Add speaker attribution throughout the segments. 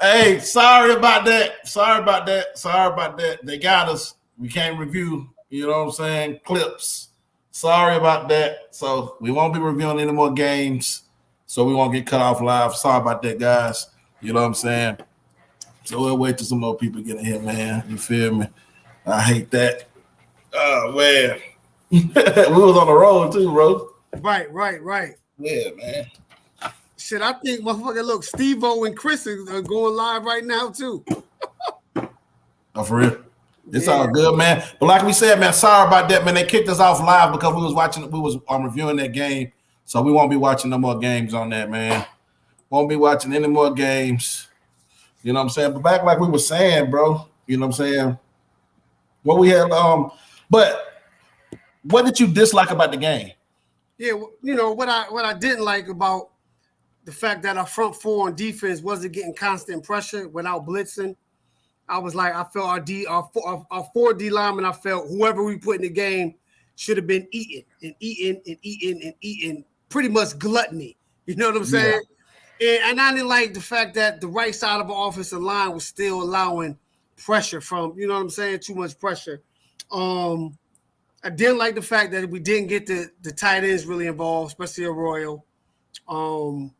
Speaker 1: Hey, sorry about that. Sorry about that. Sorry about that. They got us. We can't review, you know what I'm saying, clips. Sorry about that. So we won't be reviewing any more games. So we won't get cut off live. Sorry about that, guys. You know what I'm saying? So we'll wait till some more people get in here, man. You feel me? I hate that. Oh man. We was on the road too, bro.
Speaker 2: Right.
Speaker 1: Yeah, man.
Speaker 2: Shit, I think motherfucker, look, Steve-O and Chris are going live right now too.
Speaker 1: Oh, for real? It's all good, man. But like we said, man, sorry about that, man. They kicked us off live because we was reviewing that game. So we won't be watching no more games on that, man. Won't be watching any more games. You know what I'm saying? But back like we were saying, bro, you know what I'm saying? What we had, but what did you dislike about the game?
Speaker 2: Yeah, you know what I didn't like about the fact that our front four on defense wasn't getting constant pressure without blitzing. I was like, I felt our four D linemen, I felt whoever we put in the game should have been eating, pretty much gluttony. You know what I'm saying? Yeah. And I didn't like the fact that the right side of our offensive line was still allowing pressure from, you know what I'm saying, too much pressure. I didn't like the fact that we didn't get the tight ends really involved, especially Arroyo. And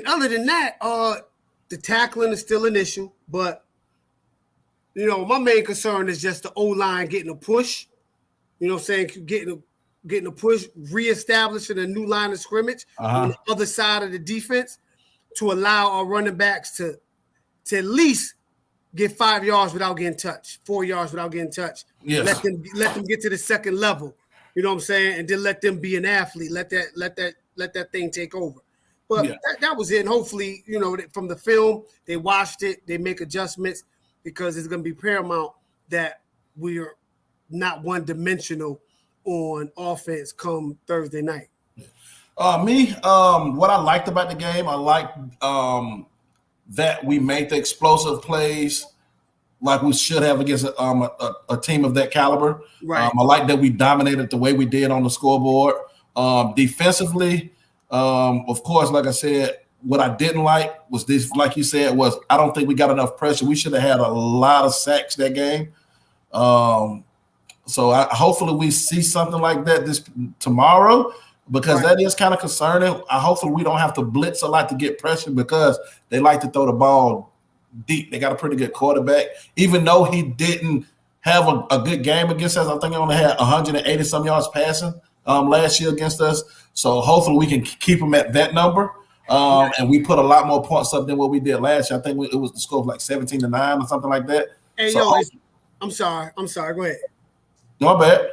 Speaker 2: other than that, the tackling is still an issue. But, you know, my main concern is just the O-line getting a push. You know what I'm saying? Getting a push, reestablishing a new line of scrimmage on the other side of the defense to allow our running backs to at least get 5 yards without getting touched, 4 yards without getting touched.
Speaker 1: Yes.
Speaker 2: Let them get to the second level. You know what I'm saying? And then let them be an athlete. Let that thing take over. But that was it. And hopefully, you know, from the film, they watched it, they make adjustments because it's going to be paramount that we are not one-dimensional on offense come Thursday night.
Speaker 1: What I liked about the game, I liked that we made the explosive plays like we should have against a team of that caliber.
Speaker 2: Right.
Speaker 1: I like that we dominated the way we did on the scoreboard. Defensively, of course, like I said, what I didn't like was this, like you said, was I don't think we got enough pressure. We should have had a lot of sacks that game. So hopefully we see something like that tomorrow because that is kind of concerning. Hopefully we don't have to blitz a lot to get pressure because they like to throw the ball deep. They got a pretty good quarterback. Even though he didn't have a good game against us, I think he only had 180 some yards passing last year against us. So hopefully we can keep him at that number. And we put a lot more points up than what we did last year. I think it was the score of like 17-9 or something like that.
Speaker 2: Hey,
Speaker 1: so,
Speaker 2: I'm sorry. Go ahead.
Speaker 1: No bad.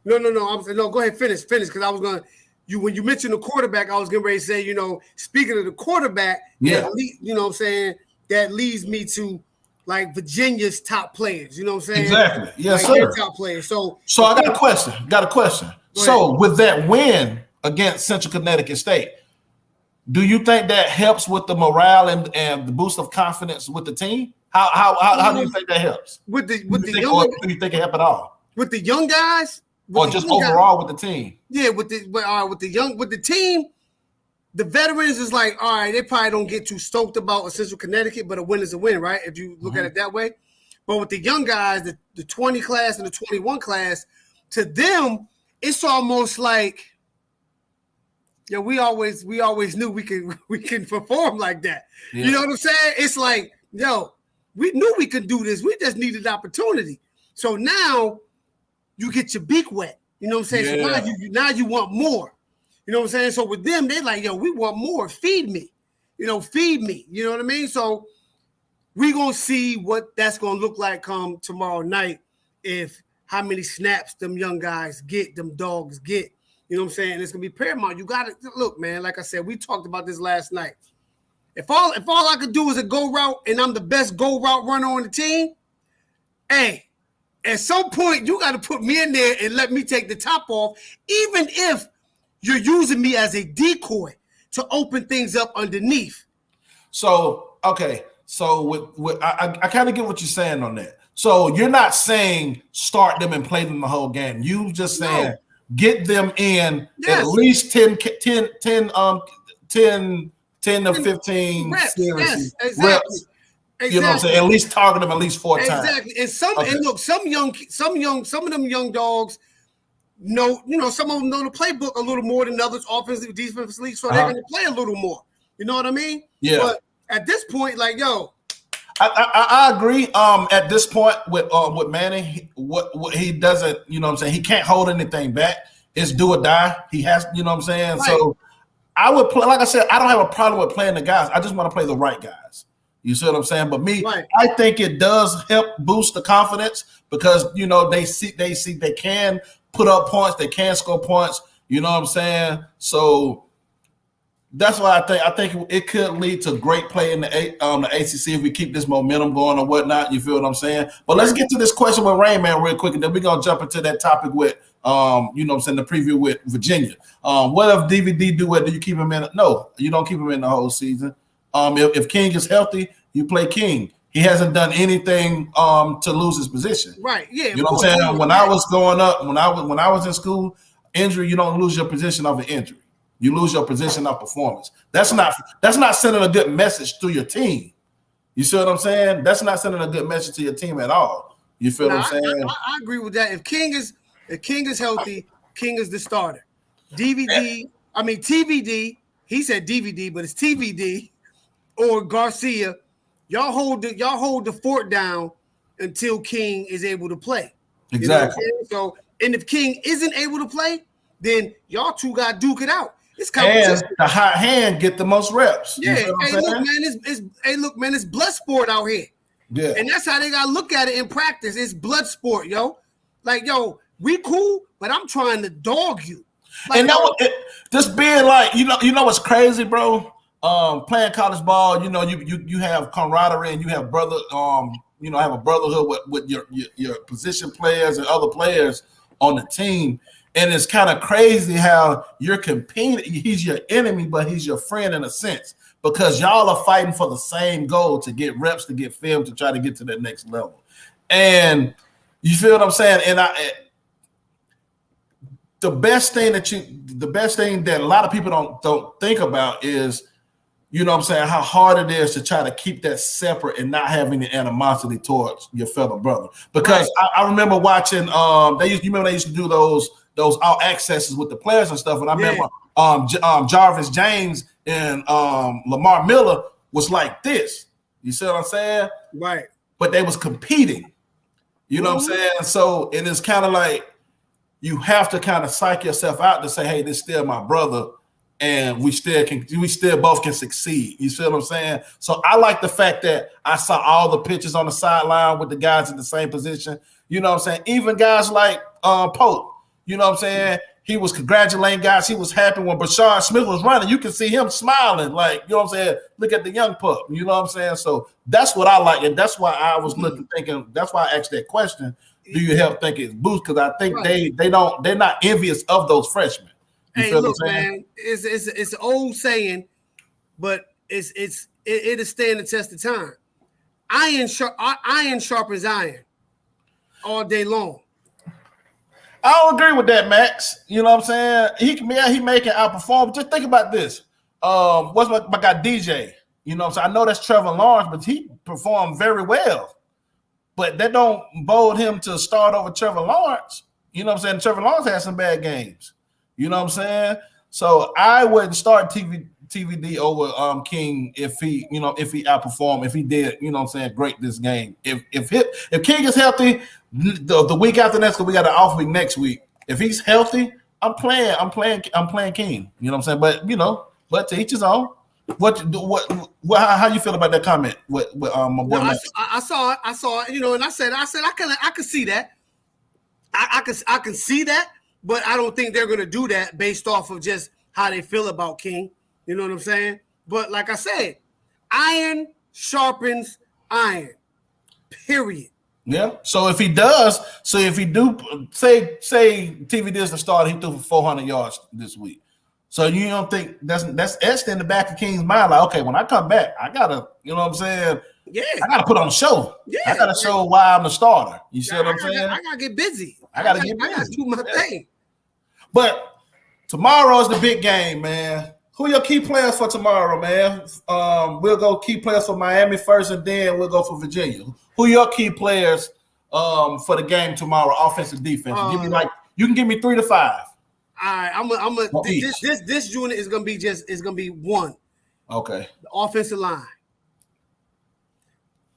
Speaker 2: No. No, go ahead. Finish. Because I was going to, when you mentioned the quarterback, I was getting ready to say, you know, speaking of the quarterback, you know what I'm saying, that leads me to like Virginia's top players. You know what I'm saying?
Speaker 1: Exactly. Yes,
Speaker 2: like
Speaker 1: sir.
Speaker 2: Top players. So
Speaker 1: I got a question. So with that win against Central Connecticut State, do you think that helps with the morale and the boost of confidence with the team? How do you think that helps?
Speaker 2: Or do you
Speaker 1: think it helped at all?
Speaker 2: With the young guys?
Speaker 1: Or just overall with the team?
Speaker 2: Yeah, with the team, the veterans is like, all right, they probably don't get too stoked about a Central Connecticut, but a win is a win, right? If you look at it that way. But with the young guys, the 20 class and the 21 class, to them, it's almost like, we always knew we can perform like that. Yeah. You know what I'm saying? It's like, we knew we could do this. We just needed opportunity. So now you get your beak wet. You know what I'm saying?
Speaker 1: Yeah.
Speaker 2: So now you want more. You know what I'm saying? So with them, they're like, we want more. Feed me. Feed me. You know what I mean? So we're going to see what that's going to look like come tomorrow night if how many snaps them young guys get, them dogs get. You know what I'm saying? It's going to be paramount. You got to look, man, like I said, we talked about this last night. If all I could do is a go route and I'm the best go route runner on the team, hey, at some point you got to put me in there and let me take the top off, even if you're using me as a decoy to open things up underneath.
Speaker 1: So, okay. So I kind of get what you're saying on that. So you're not saying start them and play them the whole game. You just saying get them in at least 10 10 to 15
Speaker 2: reps.
Speaker 1: series,
Speaker 2: Yes, exactly.
Speaker 1: reps. You know what I'm saying? At least target them at least 4 times.
Speaker 2: Exactly. And look, some of them young dogs know, some of them know the playbook a little more than others, offensively, defensively, so they're gonna play a little more. You know what I mean?
Speaker 1: Yeah.
Speaker 2: But at this point, like, yo,
Speaker 1: I agree. At this point with Manning, what he doesn't, you know what I'm saying, he can't hold anything back. It's do or die. He has, you know what I'm saying? Right. So I would play, like I said, I don't have a problem with playing the guys. I just want to play the right guys. You see what I'm saying? But me, right. I think it does help boost the confidence because, they see they can put up points, they can score points. You know what I'm saying? So that's why I think it could lead to great play in the ACC if we keep this momentum going or whatnot. You feel what I'm saying? But let's get to this question with Rain Man real quick, and then we're gonna jump into that topic with the preview with Virginia. What if DVD do it? Do you keep him in? No, you don't keep him in the whole season. If King is healthy, you play King. He hasn't done anything to lose his position.
Speaker 2: Right. Yeah.
Speaker 1: You know what I'm saying? When I was growing up, when I was in school, injury, you don't lose your position of an injury. You lose your position of performance. That's not sending a good message to your team. You see what I'm saying? That's not sending a good message to your team at all. You feel what I'm saying?
Speaker 2: I agree with that. If King is healthy, King is the starter. TVD, he said DVD, but it's TVD or Garcia. Y'all hold the fort down until King is able to play.
Speaker 1: Exactly.
Speaker 2: So, and if King isn't able to play, then y'all two got to duke it out. It's
Speaker 1: and the hot hand get the most reps.
Speaker 2: Yeah. Look, man, it's blood sport out here.
Speaker 1: Yeah.
Speaker 2: And that's how they gotta look at it in practice. It's blood sport, yo. Like, yo, we cool, but I'm trying to dog you. Like,
Speaker 1: and just being like, you know what's crazy, bro? Playing college ball, you have camaraderie and you have have a brotherhood with your position players and other players on the team. And it's kind of crazy how you're competing. He's your enemy, but he's your friend in a sense because y'all are fighting for the same goal to get reps, to get film, to try to get to that next level. And you feel what I'm saying? And the best thing that a lot of people don't think about is, you know what I'm saying, how hard it is to try to keep that separate and not having the animosity towards your fellow brother. Because right. I remember watching they used to do those all accesses with the players and stuff. And I remember Jarvis James and Lamar Miller was like this. You see what I'm saying?
Speaker 2: Right.
Speaker 1: But they was competing. You know what I'm saying? So it is kind of like you have to kind of psych yourself out to say, hey, this is still my brother. And we still both can succeed. You see what I'm saying? So I like the fact that I saw all the pictures on the sideline with the guys in the same position. You know what I'm saying? Even guys like Pope. You know what I'm saying? He was congratulating guys. He was happy when Brashard Smith was running. You can see him smiling, like, you know what I'm saying? Look at the young pup. You know what I'm saying? So that's what I like, and that's why I was thinking. That's why I asked that question. Do you help think it's boost? Because I think they're not envious of those freshmen.
Speaker 2: Hey, look, man, it's an old saying, but it'll stand the test of time. Iron sharpens iron all day long.
Speaker 1: I don't agree with that, Max. You know what I'm saying? He making outperform. Just think about this. What's my guy DJ? You know what I'm saying? I know that's Trevor Lawrence, but he performed very well. But that don't bode him to start over Trevor Lawrence. You know what I'm saying? Trevor Lawrence had some bad games. You know what I'm saying? So I wouldn't start TVD over King if he outperformed, if he did, you know what I'm saying, great this game. If King is healthy, the week after next, because we got an off week next week. If he's healthy, I'm playing King. You know what I'm saying? But to each his own. How you feel about that comment? With my boy?
Speaker 2: I saw it, and I said I can see that. I can see that, but I don't think they're gonna do that based off of just how they feel about King. You know what I'm saying? But like I said, iron sharpens iron. Period.
Speaker 1: Yeah. So if he do say TV is the starter, he threw for 400 yards this week. So you don't think that's etched in the back of King's mind? Like, okay, when I come back, I gotta, you know what I'm saying?
Speaker 2: Yeah.
Speaker 1: I gotta put on a show. Yeah. I gotta show why I'm the starter. You see what I'm saying?
Speaker 2: I gotta get busy.
Speaker 1: I gotta
Speaker 2: do my thing.
Speaker 1: But tomorrow is the big game, man. Who your key players for tomorrow, man? We'll go key players for Miami first, and then we'll go for Virginia. Who your key players for the game tomorrow, offense and defense? Give me you can give me 3 to 5.
Speaker 2: All right, this unit is gonna be one.
Speaker 1: Okay.
Speaker 2: The offensive line.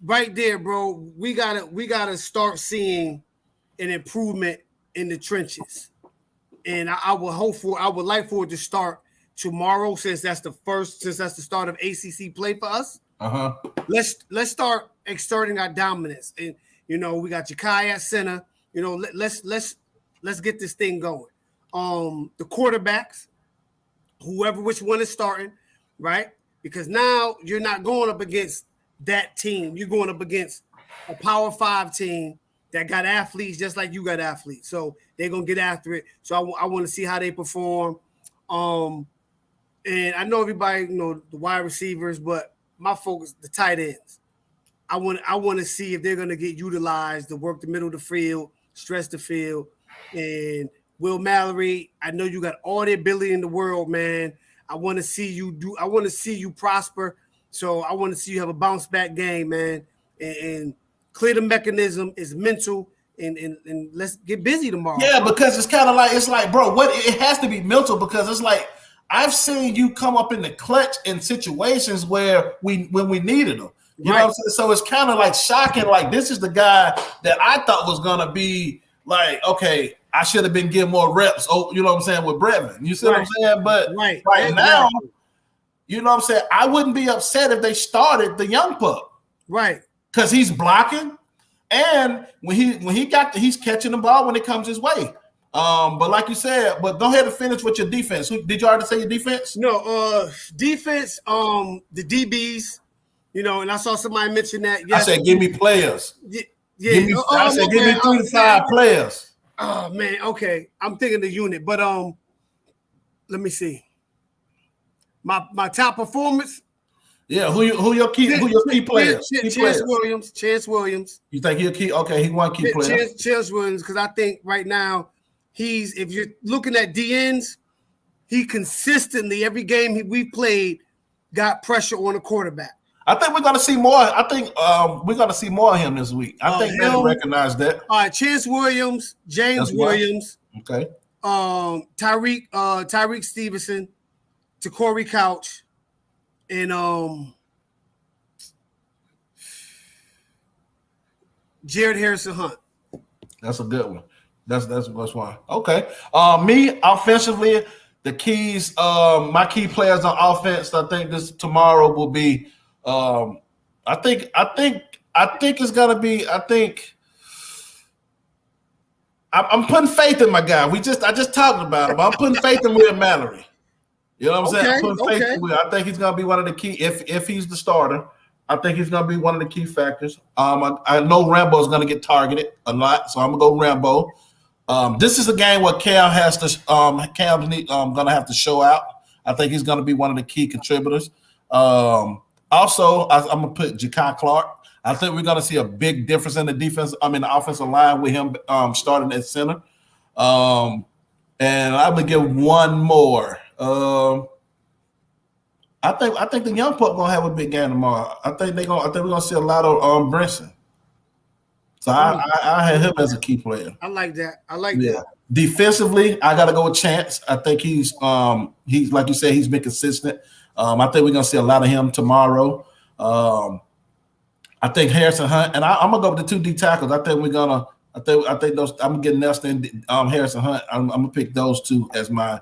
Speaker 2: Right there, bro. We gotta start seeing an improvement in the trenches. And I would like for it to start tomorrow, since that's the start of ACC play for us. Let's start exerting our dominance, and we got Jakai at center. Let's get this thing going. The quarterbacks, which one is starting, right? Because now you're not going up against that team. You're going up against a Power 5 team that got athletes just like you got athletes. So they're gonna get after it. So I want to see how they perform. And I know everybody, the wide receivers, but my focus, the tight ends. I want to see if they're going to get utilized to work the middle of the field, stretch the field. And Will Mallory, I know you got all the ability in the world, man. I want to see you prosper. So I want to see you have a bounce back game, man. And clear the mechanism. It's mental. And let's get busy tomorrow.
Speaker 1: Yeah, because it's kind of like, bro, it has to be mental, because it's like, I've seen you come up in the clutch in situations when we needed them. You know what I'm saying? So it's kind of like shocking. Like, this is the guy that I thought was gonna be like, okay, I should have been getting more reps. Oh, you know what I'm saying, with Brevin. You see what I'm saying? But right now, you know what I'm saying, I wouldn't be upset if they started the young pup.
Speaker 2: Right.
Speaker 1: Because he's blocking, and he's catching the ball when it comes his way. But like you said, but go ahead and finish with your defense. Did you already say your defense?
Speaker 2: No, defense, the DBs, and I saw somebody mention that.
Speaker 1: Yes. I said, give me players.
Speaker 2: Yeah.
Speaker 1: I said, give me 3 to 5 players.
Speaker 2: Oh man, okay. I'm thinking the unit, but let me see. My top performance.
Speaker 1: Yeah, who your key players?
Speaker 2: Chance Williams.
Speaker 1: You think he'll key? Okay, he won key player.
Speaker 2: Chance Williams, because I think right now, if you're looking at DNs, he consistently, every game we played, got pressure on the quarterback.
Speaker 1: I think we're going to see more. I think we're going to see more of him this week. I think they recognize that.
Speaker 2: All right, Chance Williams, James Williams.
Speaker 1: Okay.
Speaker 2: Tyreek Stevenson, Corey Couch, and Jared Harrison Hunt.
Speaker 1: That's a good one. That's one. Okay. Me offensively, the keys. My key players on offense. I think this tomorrow will be. I think it's gonna be. I'm putting faith in my guy. I just talked about him. I'm putting faith in Will Mallory. You know what I'm saying? I'm putting faith in Will. I think he's gonna be one of the key. If he's the starter, I think he's gonna be one of the key factors. I know Rambo is gonna get targeted a lot, so I'm gonna go Rambo. This is a game where Cam has to. Cam's gonna have to show out. I think he's gonna be one of the key contributors. Also, I'm gonna put Jakai Clark. I think we're gonna see a big difference in the offensive line with him starting at center. And I'm gonna give one more. I think the young pup gonna have a big game tomorrow. I think we're gonna see a lot of Brinson. So I had him as a key player.
Speaker 2: I like that. That.
Speaker 1: Defensively, I gotta go with Chance. I think he's like you said, he's been consistent. I think we're gonna see a lot of him tomorrow. I think Harrison Hunt, and I'm gonna go with the 2 D tackles. I think those. I'm gonna get Nelson and Harrison Hunt. I'm gonna pick those 2 as my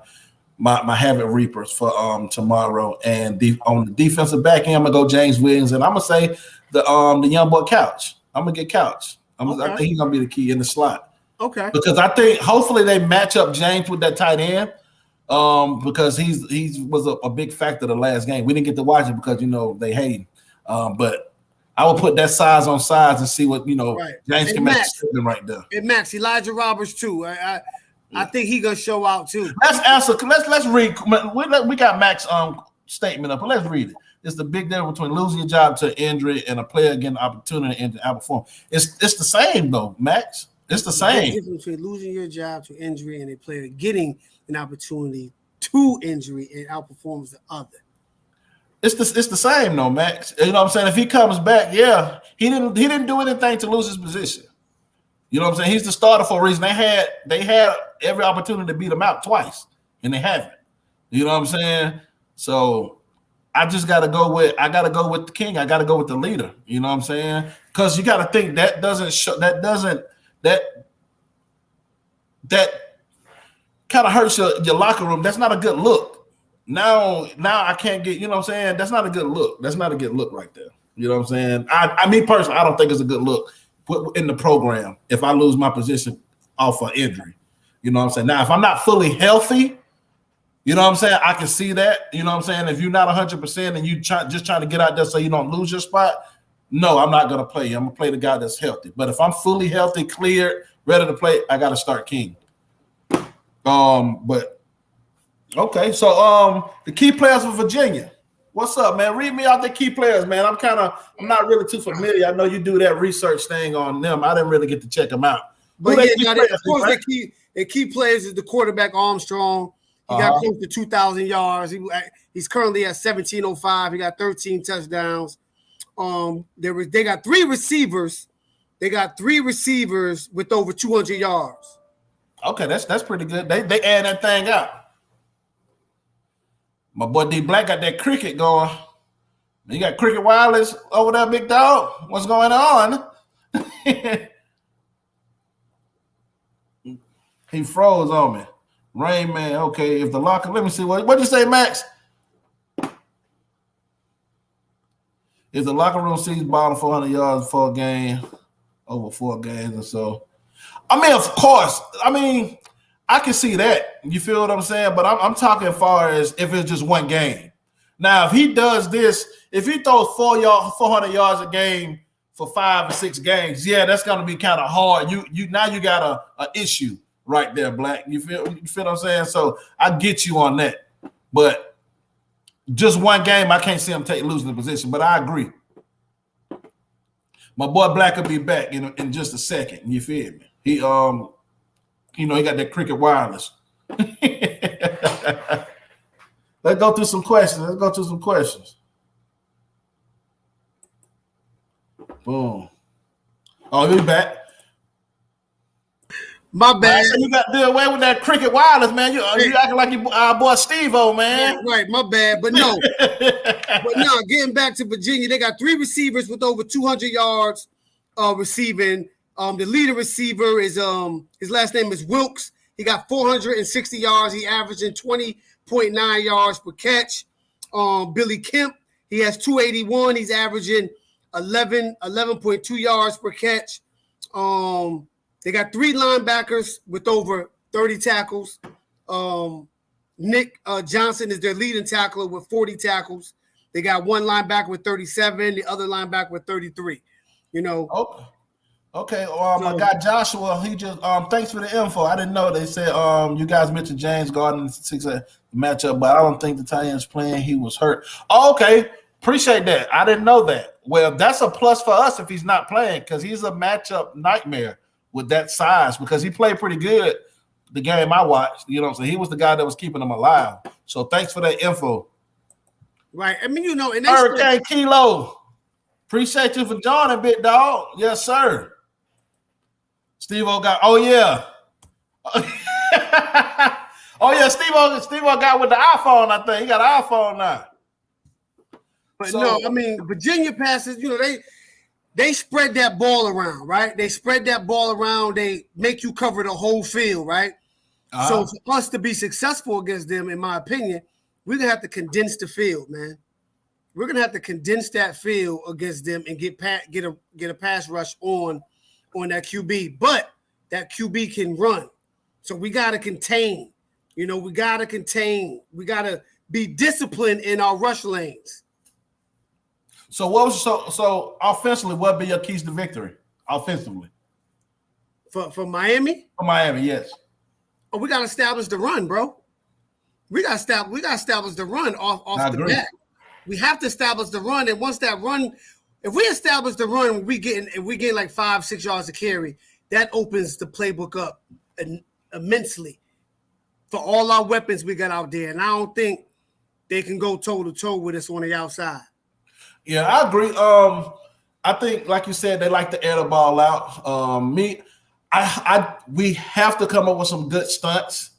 Speaker 1: habit reapers for tomorrow. And on the defensive back end, I'm gonna go James Williams, and I'm gonna say the young boy Couch. I'm gonna get Couch. I think he's gonna be the key in the slot.
Speaker 2: Okay.
Speaker 1: Because I think hopefully they match up James with that tight end. Because he was a big factor the last game. We didn't get to watch it because they hate him. But I would put that size on size and see what James can make right there.
Speaker 2: And Max, Elijah Roberts too. I think he gonna show out too.
Speaker 1: Let's read. We got Max statement up, but let's read it. It's the big difference between losing your job to injury and a player getting an opportunity in the outperform. It's the same though, Max. It's the same.
Speaker 2: The difference between losing your job to injury and a player getting an opportunity to injury and outperforms the other.
Speaker 1: It's the same though, Max. You know what I'm saying? If he comes back, yeah, he didn't do anything to lose his position. You know what I'm saying? He's the starter for a reason. They had every opportunity to beat him out twice, and they haven't. You know what I'm saying? So I just gotta go with the king. I gotta go with the leader. You know what I'm saying? Because you gotta think that kind of hurts your locker room. That's not a good look. Now I can't get, you know what I'm saying? That's not a good look. That's not a good look right there. You know what I'm saying? I mean, personally, I don't think it's a good look in the program if I lose my position off of injury. You know what I'm saying? Now, if I'm not fully healthy, you know what I'm saying? I can see that. You know what I'm saying? If you're not 100% and you just trying to get out there so you don't lose your spot, no, I'm not going to play you. I'm going to play the guy that's healthy. But if I'm fully healthy, cleared, ready to play, I got to start King. But okay, so the key players for Virginia. What's up, man? Read me out the key players, man. I'm not really too familiar. I know you do that research thing on them. I didn't really get to check them out.
Speaker 2: But yeah, of course, the key players is the quarterback Armstrong. He got close to 2,000 yards. He's currently at 1,705. He got 13 touchdowns. They got three receivers. They got three receivers with over 200 yards.
Speaker 1: Okay, that's pretty good. They add that thing up. My boy D Black got that cricket going. You got Cricket Wireless over there, big dog. What's going on? He froze on me. Rain Man. Okay, if the locker, let me see what'd you say, Max? If the locker room sees bottom 400 yards for a game, over 4 games or so. I mean, of course. I mean, I can see that. You feel what I'm saying? But I'm talking as far as if it's just one game. Now, if he does this, if he throws 400 yards a game for 5 or 6 games, yeah, that's gonna be kind of hard. You now you got a issue right there, Black. You feel what I'm saying? So I get you on that. But just one game, I can't see him losing the position. But I agree. My boy Black will be back in just a second. You feel me? He he got that Cricket Wireless. Let's go through some questions. Boom. Oh, he's back.
Speaker 2: My bad.
Speaker 1: So you got to deal away with that Cricket Wireless, man. You acting like your boy Steve-O, man.
Speaker 2: Right, my bad. But no. Getting back to Virginia, they got 3 receivers with over 200 yards receiving. The leading receiver is his last name is Wilkes. He got 460 yards. He averaging 20.9 yards per catch. Billy Kemp, he has 281. He's averaging 11.2 yards per catch. They got 3 linebackers with over 30 tackles. Nick Johnson is their leading tackler with 40 tackles. They got 1 linebacker with 37, the other linebacker with 33.
Speaker 1: Okay. My guy Joshua, he just thanks for the info. I didn't know they said you guys mentioned James Garden in the 6 matchup, but I don't think the Titans playing. He was hurt. Oh, okay. Appreciate that. I didn't know that. Well, that's a plus for us if he's not playing because he's a matchup nightmare with that size because he played pretty good the game I watched. You know what I'm saying? He was the guy that was keeping him alive. So thanks for that info.
Speaker 2: Right. I mean, and
Speaker 1: Hurricane Kilo. Appreciate you for joining, big dog. Yes, sir. Steve-O got, oh yeah. Oh yeah, Steve-O got with the iPhone, I think. He got an iPhone now.
Speaker 2: But no, I mean, Virginia passes, they spread that ball around, right? They spread that ball around. They make you cover the whole field, right? So for us to be successful against them, in my opinion, we're going to have to condense the field, man. We're going to have to condense that field against them and get a pass rush on that QB. But that QB can run. So we got to contain. We got to contain. We got to be disciplined in our rush lanes.
Speaker 1: So so offensively, what would be your keys to victory? Offensively,
Speaker 2: for Miami?
Speaker 1: For Miami, yes.
Speaker 2: Oh, we got to establish the run, bro. We got to establish the run off the bat. We have to establish the run, and once that run, if we establish the run, we get like 5-6 yards to carry. That opens the playbook up immensely. for all our weapons we got out there, and I don't think they can go toe to toe with us on the outside.
Speaker 1: Yeah, I agree. I think, like you said, they like to air the ball out. We have to come up with some good stunts.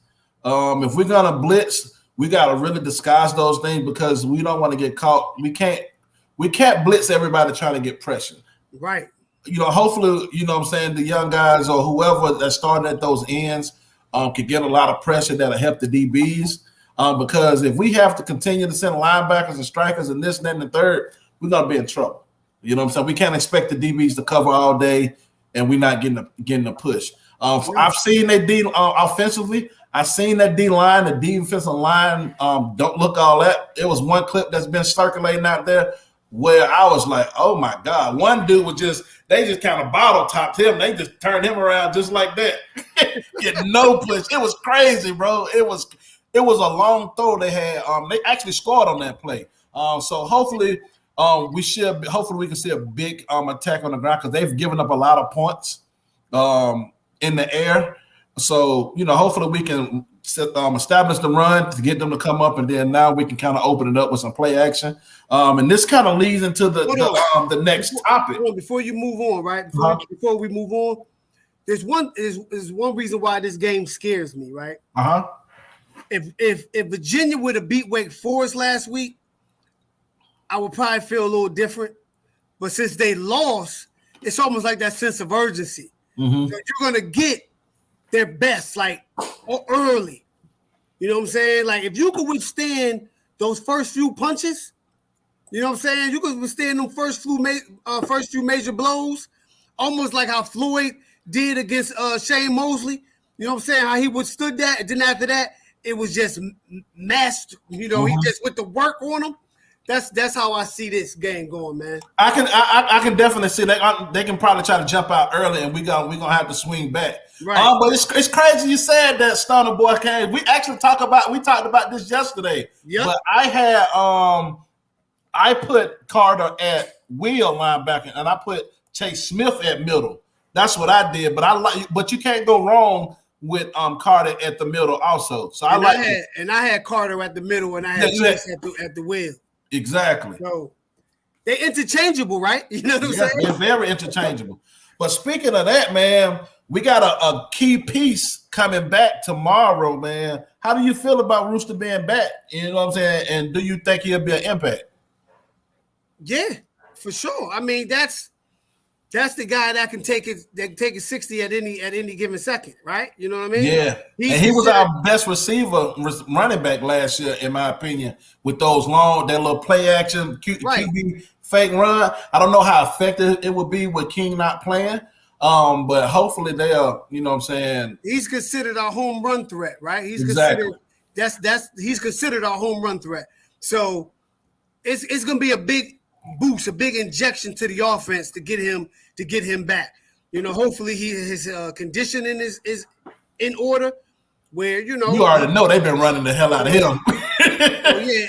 Speaker 1: If we're gonna blitz, we gotta really disguise those things because we don't want to get caught. We can't blitz everybody trying to get pressure.
Speaker 2: Right.
Speaker 1: Hopefully, what I'm saying, the young guys or whoever that started at those ends can get a lot of pressure that'll help the DBs. Because if we have to continue to send linebackers and strikers and this, that, and the third, we're gonna be in trouble. You know what I'm saying? We can't expect the DBs to cover all day and we're not getting a push. I've seen that D offensively. I've seen that D line, the defensive line don't look all that. It was one clip that's been circulating out there where I was like, oh my God. One dude they just kind of bottle topped him. They just turned him around just like that. Getting no push. It was crazy, bro. It was a long throw they had. They actually scored on that play. So hopefully we can see a big attack on the ground because they've given up a lot of points in the air. So, hopefully we can establish the run to get them to come up, and then now we can kind of open it up with some play action. And this kind of leads into the next topic.
Speaker 2: Before you move on, right? Before we move on, there's one reason why this game scares me, right? If Virginia would have beat Wake Forest last week, I would probably feel a little different. But since they lost, it's almost like that sense of urgency.
Speaker 1: Mm-hmm.
Speaker 2: So you're gonna get their best, like early. You know what I'm saying? Like if you could withstand those first few punches, you know what I'm saying? You could withstand them first few major blows, almost like how Floyd did against Shane Mosley. You know what I'm saying? How he withstood that, and then after that, it was just mastered. He just went to work on them. That's how I see this game going, man.
Speaker 1: I can definitely see that they can probably try to jump out early, and we gonna have to swing back.
Speaker 2: Right.
Speaker 1: But it's crazy you said that Stunner Boy came. We actually talked about this yesterday.
Speaker 2: Yep.
Speaker 1: But I had I put Carter at wheel linebacker, and I put Chase Smith at middle. That's what I did. But you can't go wrong with Carter at the middle also. So I
Speaker 2: had Carter at the middle, and I had Chase at the wheel.
Speaker 1: Exactly.
Speaker 2: So they're interchangeable, right? You know what I'm saying?
Speaker 1: They're very interchangeable. But speaking of that, man, we got a key piece coming back tomorrow, man. How do you feel about Rooster being back? You know what I'm saying? And do you think he'll be an impact?
Speaker 2: Yeah, for sure. I mean, that's the guy that can take it 60 at any given second, right? You know what I mean?
Speaker 1: Yeah. He was our best receiver running back last year, in my opinion, with that little play action, QB fake run. I don't know how effective it would be with King not playing. But hopefully they'll, you know what I'm saying?
Speaker 2: He's considered our home run threat, right? He's
Speaker 1: exactly.
Speaker 2: He's considered our home run threat. So it's gonna be a big boost, a big injection to the offense to get him back. Hopefully his conditioning is in order. Where you
Speaker 1: already know they've been running the hell out of him.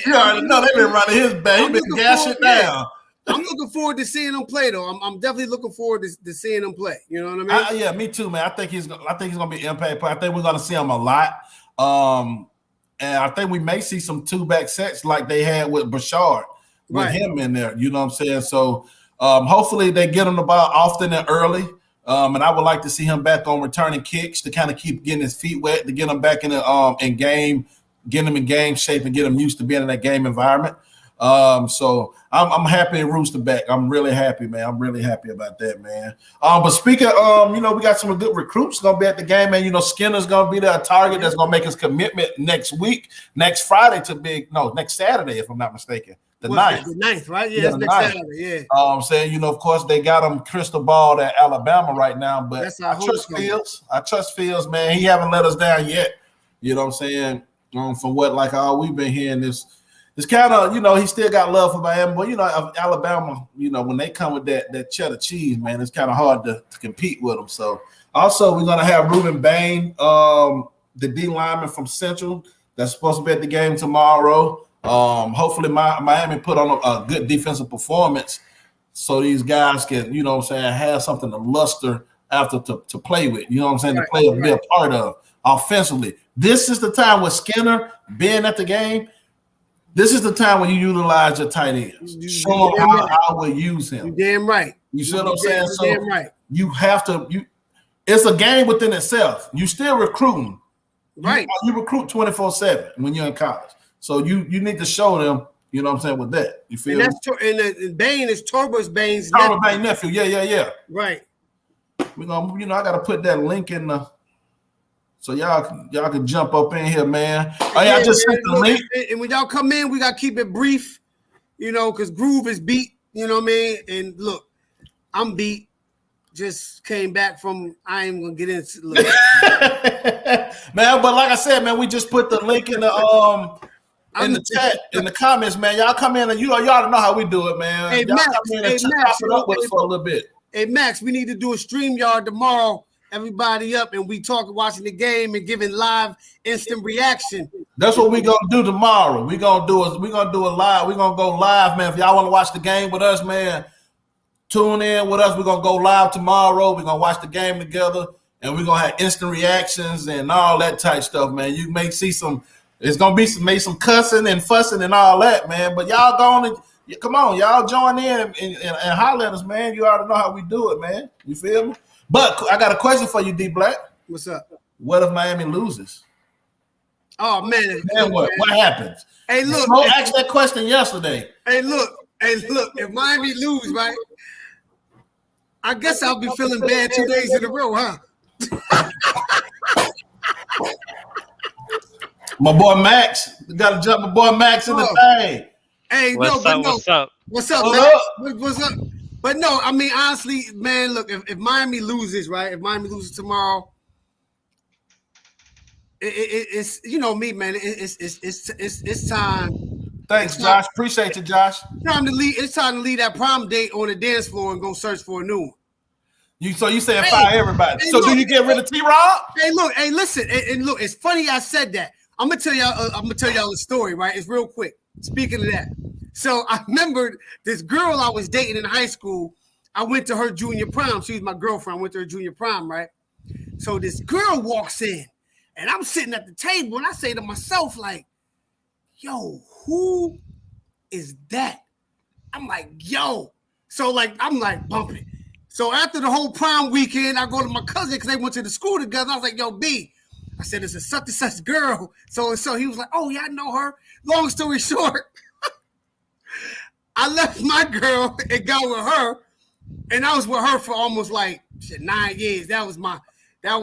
Speaker 1: You already know they've been running his back. He's been gashing down.
Speaker 2: I'm looking forward to seeing him play, though. I'm definitely looking forward to seeing him play. You know what I mean?
Speaker 1: Yeah, me too, man. I think he's gonna be impact player. I think we're gonna see him a lot. And I think we may see some 2-back sets like they had with Bashard, with him in there. You know what I'm saying? So hopefully they get him the ball often and early. And I would like to see him back on returning kicks to kind of keep getting his feet wet, to get him back in game, get him in game shape, and get him used to being in that game environment. So I'm happy Rooster back. I'm really happy, man. I'm really happy about that, man. But speaking we got some good recruits gonna be at the game, man. Skinner's gonna be there, a target that's gonna make his commitment next Saturday, if I'm not mistaken. The 9th.
Speaker 2: The 9th, right? Yeah, it's next Saturday, yeah.
Speaker 1: I'm saying, of course, they got him crystal balled at Alabama right now, but I trust Fields. I trust Fields, man. He haven't let us down yet. You know what I'm saying? From what we've been hearing this. It's kind of, he still got love for Miami, but, Alabama, when they come with that cheddar cheese, man, it's kind of hard to compete with them. So, also, we're going to have Ruben Bain, the D lineman from Central, that's supposed to be at the game tomorrow. Hopefully, Miami put on a good defensive performance so these guys can, have something to luster after to play with, to play and be a part of offensively. This is the time with Skinner being at the game. This is the time when you utilize your tight ends. Show them how we use him.
Speaker 2: You damn right.
Speaker 1: You see what I'm saying? So
Speaker 2: damn right.
Speaker 1: You have to. It's a game within itself. You still recruiting.
Speaker 2: Right.
Speaker 1: You recruit 24/7 when you're in college. So you need to show them. You know what I'm saying with that. You feel?
Speaker 2: And that's Bane is Turbo's Bane's
Speaker 1: Turbo Bane nephew. Yeah.
Speaker 2: Right.
Speaker 1: We're gonna. I gotta put that link in the. So y'all can jump up in here, man. Oh yeah, I just sent the link.
Speaker 2: And when y'all come in, we gotta keep it brief, because Groove is beat. You know what I mean? And look, I'm beat. Just came back from. I ain't gonna get into
Speaker 1: man. But like I said, man, we just put the link in the chat, in the comments, man. Y'all come in and y'all know how we do it, man.
Speaker 2: Hey,
Speaker 1: y'all
Speaker 2: Max,
Speaker 1: come in and chop it up with us for a little bit.
Speaker 2: Hey Max, we need to do a StreamYard tomorrow. Everybody up and we watching the game and giving live instant reaction.
Speaker 1: That's what we're gonna do tomorrow. We're gonna do a live. We're gonna go live, man. If y'all want to watch the game with us, man, tune in with us. We're gonna go live tomorrow. We're gonna watch the game together, and we're gonna have instant reactions and all that type stuff, man. You may see some. It's gonna be some cussing and fussing and all that, man. But y'all come on, y'all join in and holler at us, man. You already know how we do it, man. You feel me? But I got a question for you, D Black.
Speaker 2: What's up?
Speaker 1: What if Miami loses?
Speaker 2: Oh man,
Speaker 1: then what? What happens?
Speaker 2: Hey, look,
Speaker 1: Mo asked that question yesterday.
Speaker 2: Hey, look. If Miami lose, right? I guess I'll be feeling bad 2 days in a row, huh?
Speaker 1: My boy Max, got to jump. My boy Max in the thing.
Speaker 2: Hey,
Speaker 3: What's up?
Speaker 2: What's up, man? What's up? But no, I mean, honestly, man, look, if Miami loses, right? If Miami loses tomorrow, it's me, man. It's time.
Speaker 1: Thanks, Josh. Appreciate you, Josh.
Speaker 2: It's time to leave that prom date on the dance floor and go search for a new one.
Speaker 1: So you saying fire everybody? So do you get rid of T-Rob?
Speaker 2: Hey, listen, and look, it's funny I said that. I'm gonna tell y'all a story, right? It's real quick. Speaking of that. So I remember this girl I was dating in high school. I went to her junior prom. She was my girlfriend. I went to her junior prom, right? So this girl walks in, and I'm sitting at the table, and I say to myself, like, yo, who is that? I'm like, yo. So, like, I'm like bumping. So after the whole prom weekend, I go to my cousin because they went to the school together. I was like, yo, B. I said, it's a such and such girl. So he was like, oh, yeah, I know her. Long story short, I left my girl and got with her, and I was with her for almost like 9 years. I know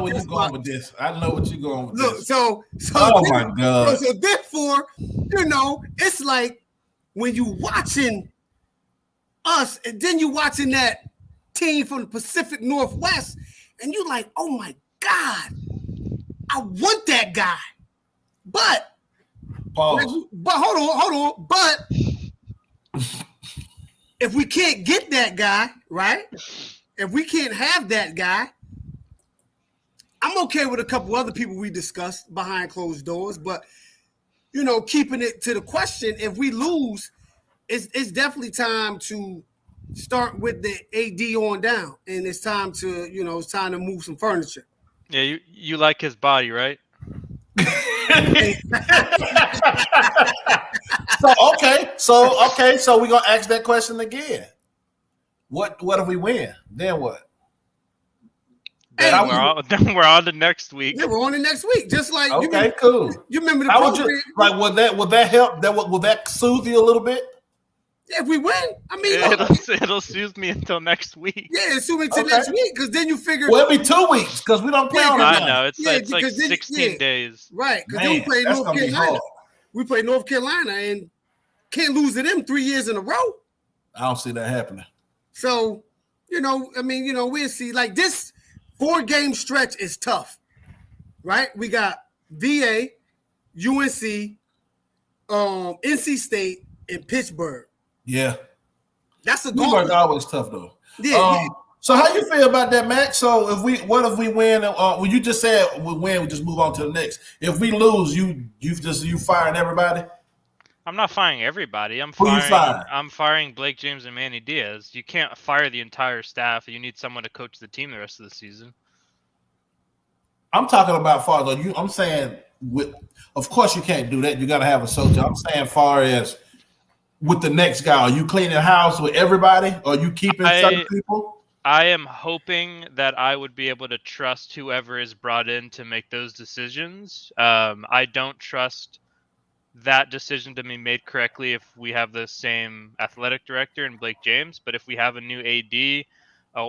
Speaker 1: where you're going with this. I know what you're going with.
Speaker 2: Look,
Speaker 1: this.
Speaker 2: So
Speaker 1: oh my God.
Speaker 2: So therefore, it's like when you watching us, and then you watching that team from the Pacific Northwest, and you like, oh my God, I want that guy, but.
Speaker 1: Pause.
Speaker 2: But hold on. But if we can't get that guy, right? If we can't have that guy, I'm okay with a couple other people we discussed behind closed doors. But keeping it to the question, if we lose, it's definitely time to start with the AD on down, and it's time to it's time to move some furniture.
Speaker 3: Yeah, you like his body, right?
Speaker 1: So we're gonna ask that question again. What if we win? Then what?
Speaker 3: Then we're on to next week.
Speaker 2: Yeah, we're on to next week. Just like
Speaker 1: cool.
Speaker 2: You remember the program?
Speaker 1: Will that help? Will that soothe you a little bit?
Speaker 2: Yeah, if we win, I mean,
Speaker 3: it'll soothe me until next week.
Speaker 2: Yeah, soothe me until next week, because then you figure.
Speaker 1: Well, it'll be 2 weeks because we don't play on.
Speaker 3: I know it's like 16 days.
Speaker 2: Right, because then we play North Carolina. We play North Carolina and can't lose to them 3 years in a row.
Speaker 1: I don't see that happening.
Speaker 2: So, we'll see. Like this 4-game stretch is tough, right? We got VA, UNC, NC State, and Pittsburgh.
Speaker 1: Yeah,
Speaker 2: that's a
Speaker 1: Pittsburgh's always tough though.
Speaker 2: Yeah.
Speaker 1: So how you feel about that, Max? So what if we win? Well, you just said we win, we just move on to the next. If we lose, you firing everybody?
Speaker 3: I'm not firing everybody. I'm firing Blake James and Manny Diaz. You can't fire the entire staff. You need someone to coach the team the rest of the season.
Speaker 1: I'm talking about far as I'm saying of course you can't do that. You got to have a soldier. I'm saying far as with the next guy, are you cleaning house with everybody? Or are you keeping certain people?
Speaker 3: I am hoping that I would be able to trust whoever is brought in to make those decisions. I don't trust that decision to be made correctly if we have the same athletic director and Blake James, but if we have a new AD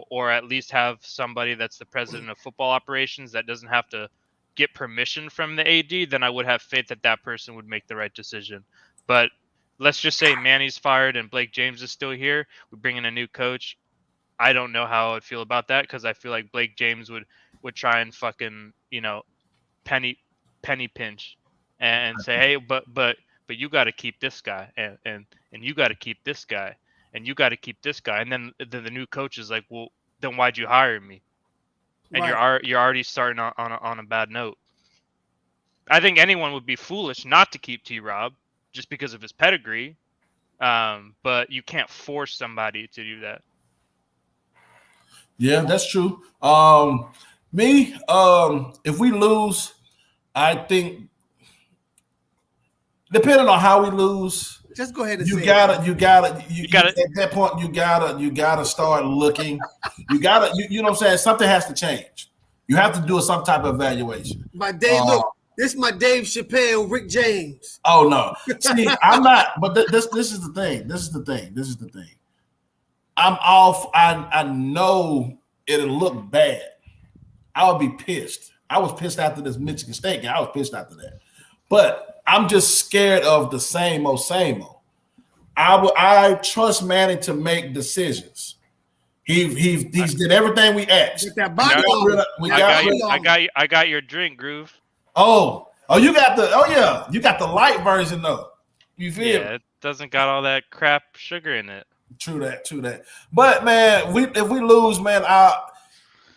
Speaker 3: or at least have somebody that's the president of football operations that doesn't have to get permission from the AD, then I would have faith that that person would make the right decision. But let's just say Manny's fired and Blake James is still here. We bring in a new coach. I don't know how I would feel about that because I feel like Blake James would try and fucking, penny pinch and say, hey, but you got to keep this guy and you got to keep this guy and you got to keep this guy. And then the new coach is like, well, then why'd you hire me? And you're already starting on a bad note. I think anyone would be foolish not to keep T-Rob just because of his pedigree. But you can't force somebody to do that.
Speaker 1: Yeah, that's true. If we lose, I think depending on how we lose,
Speaker 2: just go ahead and
Speaker 1: you gotta at that point you gotta start looking. You know what I'm saying? Something has to change. You have to do some type of evaluation.
Speaker 2: Look, this is my Dave Chappelle, Rick James.
Speaker 1: Oh no. See, I'm not, but this is the thing. This is the thing. I'm off. I know it'll look bad. I would be pissed. I was pissed after this Michigan State game. I was pissed after that. But I'm just scared of the same old. I trust Manny to make decisions. He's did everything we asked.
Speaker 3: I got your drink, Groove.
Speaker 1: Oh, you got the light version though. You feel?
Speaker 3: Yeah, it doesn't got all that crap sugar in it.
Speaker 1: True that. But man, if we lose, man,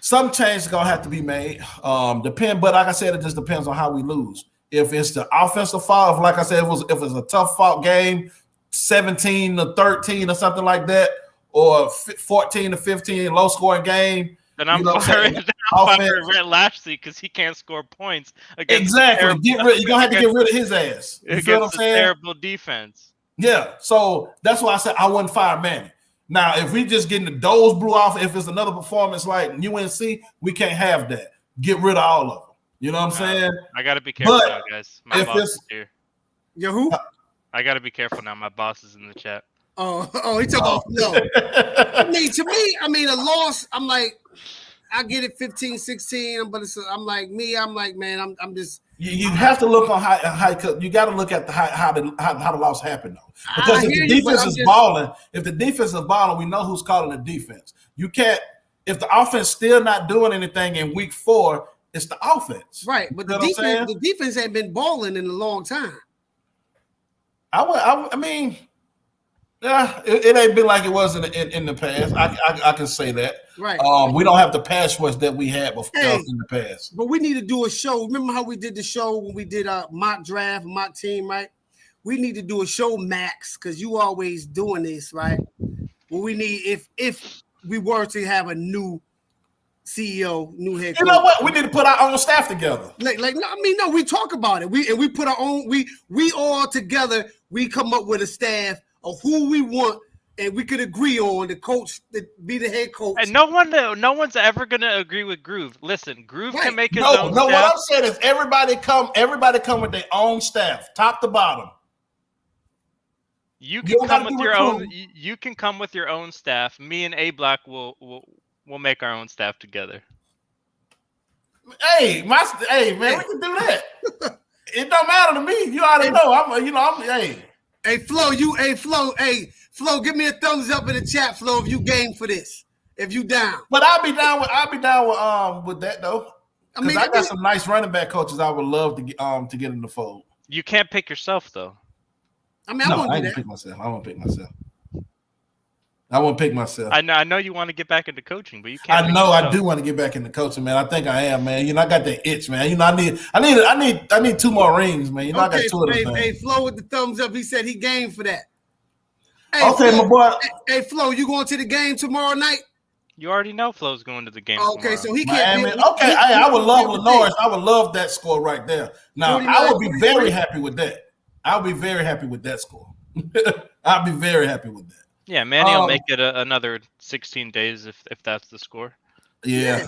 Speaker 1: some change is gonna have to be made. But like I said, it just depends on how we lose. If it's the offensive fault, like I said, if it's a tough fought game, 17-13 or something like that, or 14-15 low scoring game.
Speaker 3: Then I'm firing Rhett Lashley because he can't score points against.
Speaker 1: Exactly. You're gonna have to get rid of his ass. You feel what I'm saying?
Speaker 3: Terrible defense.
Speaker 1: Yeah, so that's why I said I wouldn't fire Manny. Now, if we just getting the doors blew off, if it's another performance like UNC, we can't have that. Get rid of all of them. You know what I'm saying?
Speaker 3: I got to be careful now, guys. My boss is here.
Speaker 2: Yo, who?
Speaker 3: I got to be careful now. My boss is in the chat.
Speaker 2: Oh, he took off. No. To me, a loss, I'm like, I get it 15-16, but I'm like, man, I'm just.
Speaker 1: You have to look on how you got to look at how the loss happened though. Because if the defense is balling, we know who's calling the defense. You can't if the offense still not doing anything in week 4, it's the offense.
Speaker 2: Right, but the defense ain't been balling in a long time.
Speaker 1: I mean, yeah, it ain't been like it was in the past. I can say that.
Speaker 2: Right.
Speaker 1: We don't have the pass rush that we had before in the past.
Speaker 2: But we need to do a show. Remember how we did the show when we did a mock draft, mock team, right? We need to do a show, Max, because you always doing this, right? Well, we need if we were to have a new CEO, new head coach.
Speaker 1: You know what? We need to put our own staff together.
Speaker 2: No, we talk about it. We put our own. We all together. We come up with a staff of who we want, and we could agree on the coach to be the head coach.
Speaker 3: And no one's ever gonna agree with Groove. Listen, Groove can make his own.
Speaker 1: No,
Speaker 3: staff.
Speaker 1: what I'm saying is everybody come with their own staff, top to bottom.
Speaker 3: You can come with your own. You can come with your own staff. Me and A Black will make our own staff together.
Speaker 1: Hey, man, we can do that. It don't matter to me. You already know.
Speaker 2: Hey, Flo, give me a thumbs up in the chat, Flo, if you game for this. If you down.
Speaker 1: But I'll be down with that though. I got some nice running back coaches I would love to get in the fold.
Speaker 3: You can't pick yourself though.
Speaker 2: I won't
Speaker 1: pick myself. I won't pick myself.
Speaker 3: I know you want to get back into coaching, but you can't.
Speaker 1: I do want to get back into coaching, man. I think I am, man. I got that itch, man. I need 2 more rings, man. I got 2 of them.
Speaker 2: Hey, Flo with the thumbs up. He said he game for that.
Speaker 1: Hey, okay, Flo, my boy.
Speaker 2: Hey, Flo, you going to the game tomorrow night?
Speaker 3: You already know Flo's going to the game.
Speaker 2: Okay,
Speaker 3: tomorrow.
Speaker 2: so he can't.
Speaker 1: Miami.
Speaker 2: Be,
Speaker 1: Okay, hey, I would love Lenore. I would love that score right there. Now, I would be
Speaker 2: 49-43.
Speaker 1: very happy with that. I'll be very happy with that score. I'll be very happy with that.
Speaker 3: Yeah, Manny will make it another 16 days if that's the score.
Speaker 1: Yeah.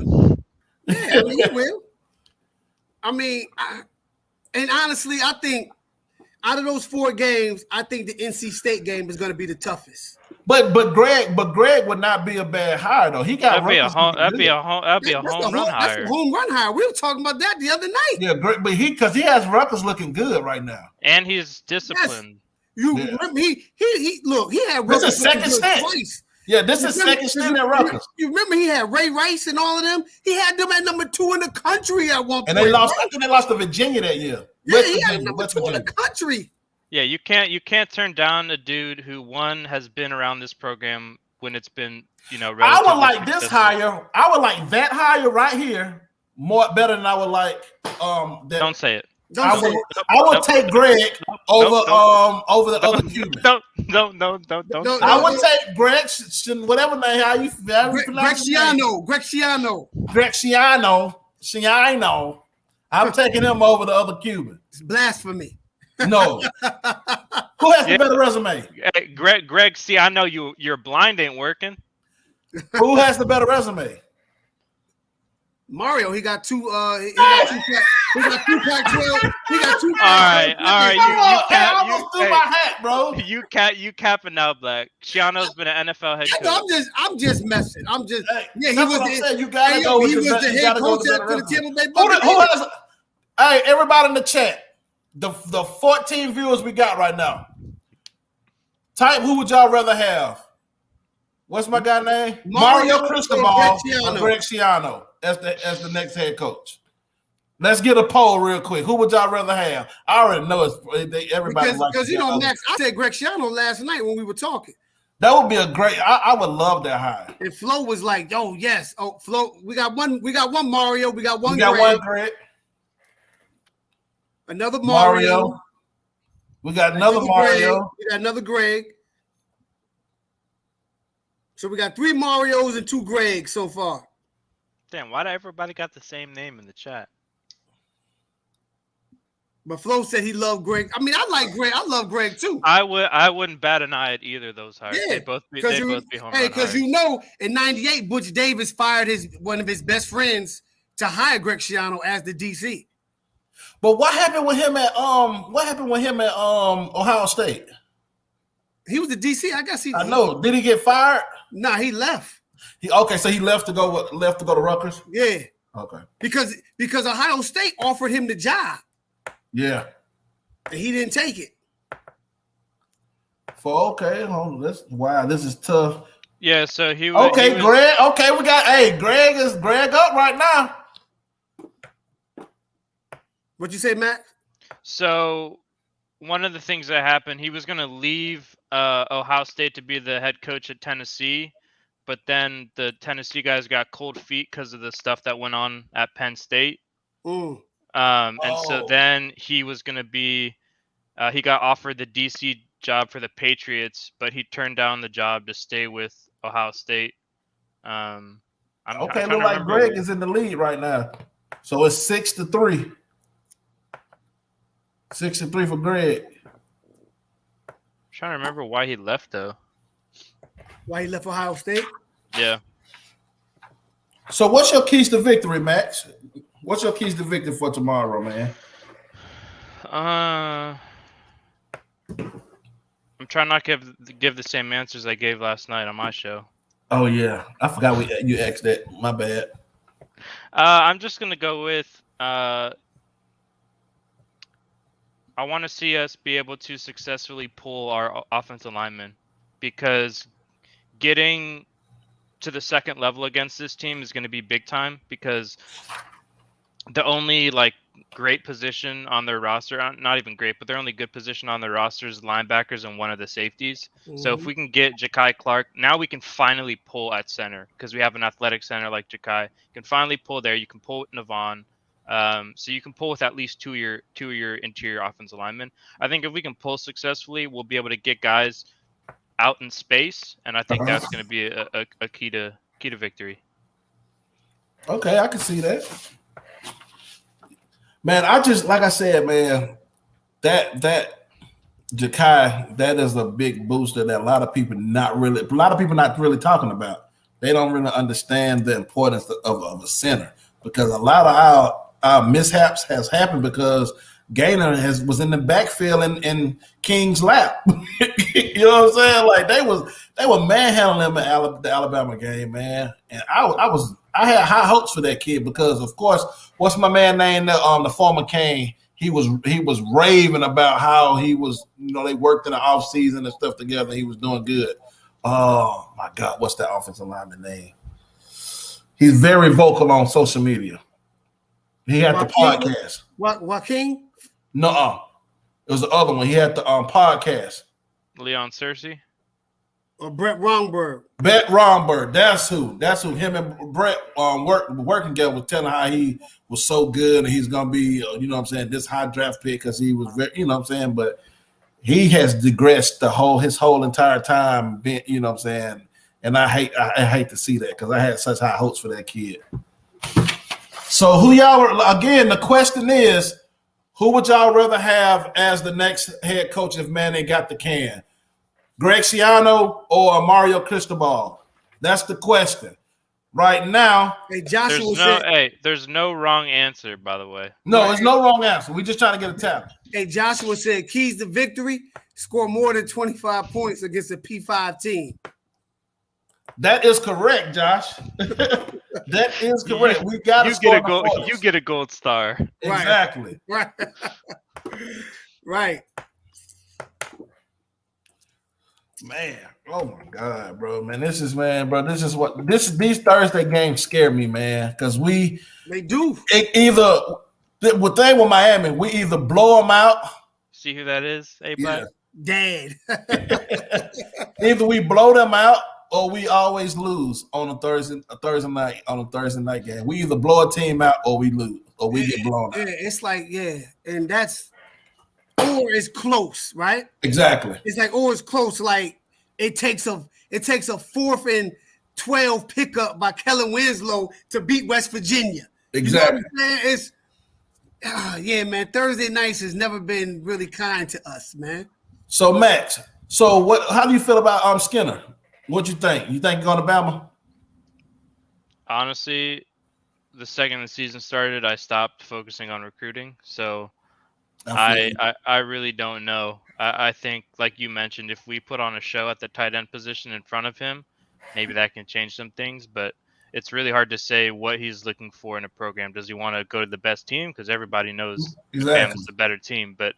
Speaker 2: Yeah, I mean, he will. I mean, and honestly, I think out of those 4 games, I think the NC State game is going to be the toughest.
Speaker 1: But Greg would not be a bad hire though. He got
Speaker 3: That'd be a home run
Speaker 2: That's
Speaker 3: hire.
Speaker 2: a home run hire. We were talking about that the other night.
Speaker 1: Yeah, Greg, but because he has Rutgers looking good right now.
Speaker 3: And he's disciplined.
Speaker 2: You remember he look, he had
Speaker 1: This is
Speaker 2: Rutgers
Speaker 1: second stint.
Speaker 2: twice.
Speaker 1: Yeah, this is second stint at Rutgers.
Speaker 2: You remember he had Ray Rice and all of them? He had them at number 2 in the country at one point.
Speaker 1: And they lost. I think they lost to Virginia that year.
Speaker 2: Yeah, he had number 2 in the country.
Speaker 3: Yeah, you can't turn down a dude who has been around this program when it's been
Speaker 1: I would like this
Speaker 3: successful.
Speaker 1: hire. I would like that hire right here more better than I would like that.
Speaker 3: Don't say it.
Speaker 1: I would take Greg over the other Cuban.
Speaker 3: Don't.
Speaker 1: I would take Greg, whatever name how you pronounce his name. Grexiano. I'm taking him over the other Cuban.
Speaker 2: It's blasphemy.
Speaker 1: No. Who has the better resume?
Speaker 3: Hey, Greg, see, I know your blind ain't working.
Speaker 1: Who has the better resume?
Speaker 2: Mario, he got 2. He got 2 Pac-12. He got 2.
Speaker 3: All right.
Speaker 1: I almost threw my hat, bro.
Speaker 3: You capping out, Black. Shiano's been an NFL head coach.
Speaker 2: I'm just messing. I'm just.
Speaker 1: Hey,
Speaker 2: he
Speaker 1: that's
Speaker 2: was
Speaker 1: what I'm saying. You gotta go with
Speaker 2: he
Speaker 1: the
Speaker 2: was
Speaker 1: best-
Speaker 2: the
Speaker 1: you
Speaker 2: head
Speaker 1: gotta go
Speaker 2: coach
Speaker 1: with the
Speaker 2: for the
Speaker 1: better
Speaker 2: Tampa Bay
Speaker 1: who
Speaker 2: Buccaneers.
Speaker 1: has? Hey, everybody in the chat. The 14 viewers we got right now. Type who would y'all rather have? What's my guy name? Mario Cristobal or Greg Schiano as the next head coach. Let's get a poll real quick. Who would y'all rather have? I already know everybody
Speaker 2: because Max, I said Greg Schiano last night when we were talking.
Speaker 1: That would be a great. I would love that hire.
Speaker 2: And Flo was like, "Oh yes, Flo, we got one Mario, we got one.
Speaker 1: We got one Greg.
Speaker 2: Another Mario.
Speaker 1: We got another Mario.
Speaker 2: Greg. We got another Greg. So we got 3 Marios and 2 Gregs so far.
Speaker 3: Damn, why do everybody got the same name in the chat?
Speaker 2: But Flo said he loved Greg. I mean, I like Greg. I love Greg too.
Speaker 3: I wouldn't bat an eye at either of those hires.
Speaker 2: Yeah,
Speaker 3: They both be home
Speaker 2: Hey,
Speaker 3: run
Speaker 2: because
Speaker 3: hires.
Speaker 2: you know, in '98, Butch Davis fired one of his best friends to hire Greg Schiano as the DC.
Speaker 1: But what happened with him at Ohio State?
Speaker 2: He was the DC. I guess
Speaker 1: I know. Did he get fired?
Speaker 2: Nah, he left.
Speaker 1: So he left to go to Rutgers.
Speaker 2: Yeah.
Speaker 1: Okay.
Speaker 2: Because Ohio State offered him the job.
Speaker 1: Yeah.
Speaker 2: And he didn't take it.
Speaker 1: This is tough.
Speaker 3: Yeah, so he
Speaker 1: Okay,
Speaker 3: he was,
Speaker 1: Greg. Okay, we got Greg up right now.
Speaker 2: What you say, Matt?
Speaker 3: So one of the things that happened, he was going to leave Ohio State to be the head coach at Tennessee, but then the Tennessee guys got cold feet because of the stuff that went on at Penn State. So then he was going to be, he got offered the DC job for the Patriots, but he turned down the job to stay with Ohio State.
Speaker 1: Look like Greg is in the lead right now. So it's 6-3. 6-3 for Greg.
Speaker 3: I'm trying to remember why he left though.
Speaker 2: Why he left Ohio State?
Speaker 3: Yeah.
Speaker 1: So what's your keys to victory, Max? What's your keys to victory for tomorrow, man?
Speaker 3: I'm trying not to give the same answers I gave last night on my show.
Speaker 1: Oh yeah, I forgot you asked that. My bad.
Speaker 3: I'm just gonna go with. I want to see us be able to successfully pull our offensive linemen, because getting to the second level against this team is going to be big time, because the only great position on their roster, not even great, but their only good position on their roster is linebackers and one of the safeties. Mm-hmm. So if we can get Ja'Kai Clark, now we can finally pull at center, because we have an athletic center like Ja'Kai. You can finally pull there. You can pull with Navon. So you can pull with at least two of your interior offensive linemen. I think if we can pull successfully, we'll be able to get guys out in space, and I think that's going to be a key to Key to victory.
Speaker 1: Okay, I can see that. Man, I just like I said, man, that Ja'Kai, that is a big booster that a lot of people not really talking about. They don't really understand the importance of a center because a lot of our mishaps has happened because Gainer was in the backfield in King's lap. You know what I'm saying? Like they were manhandling him in the Alabama game, man. And I had high hopes for that kid because of course, what's my man named the former Kane? He was raving about how he was, they worked in the offseason and stuff together. He was doing good. Oh my God, what's that offensive lineman name? He's very vocal on social media. He had the podcast.
Speaker 2: Joaquin?
Speaker 1: No, it was the other one. He had the podcast.
Speaker 3: Leon Cersei?
Speaker 2: Or Brett Romberg.
Speaker 1: Brett Romberg. That's who. Him and Brett working together was telling how he was so good and he's gonna be, this high draft pick because he was very, but he has digressed his whole entire time, and I hate to see that because I had such high hopes for that kid. So who again, the question is, who would y'all rather have as the next head coach if Manning got the can? Greg Schiano or Mario Cristobal? That's the question. Right now,
Speaker 3: there's no wrong answer, by the way.
Speaker 1: No, there's no wrong answer. We're just trying to get a tap.
Speaker 2: Hey, Joshua said keys to victory: score more than 25 points against a P5 team.
Speaker 1: That is correct, Josh. That is correct. We got to
Speaker 3: get a gold. You get a gold star.
Speaker 1: Exactly.
Speaker 2: Right. Right.
Speaker 1: Man, oh my God, bro, man, these Thursday games scare me, man, because
Speaker 2: they do
Speaker 1: with Miami, we either blow them out.
Speaker 3: See who that is? Hey, yeah.
Speaker 2: Dad.
Speaker 1: Either we blow them out or we always lose on a Thursday night game. We either blow a team out or we lose or we get blown out.
Speaker 2: Yeah, it's like and that's. Or it's close, right?
Speaker 1: Exactly.
Speaker 2: It's like, it's close. Like it takes a 4th and 12 pickup by Kellen Winslow to beat West Virginia.
Speaker 1: Exactly.
Speaker 2: You know what I'm saying? Man. Thursday nights has never been really kind to us, man.
Speaker 1: So Max, how do you feel about Skinner? What you think? You think he's going to Bama?
Speaker 3: Honestly, the second the season started, I stopped focusing on recruiting. So I really don't know. I think, like you mentioned, if we put on a show at the tight end position in front of him, maybe that can change some things. But it's really hard to say what he's looking for in a program. Does he want to go to the best team? Because everybody knows Bama's the better team. But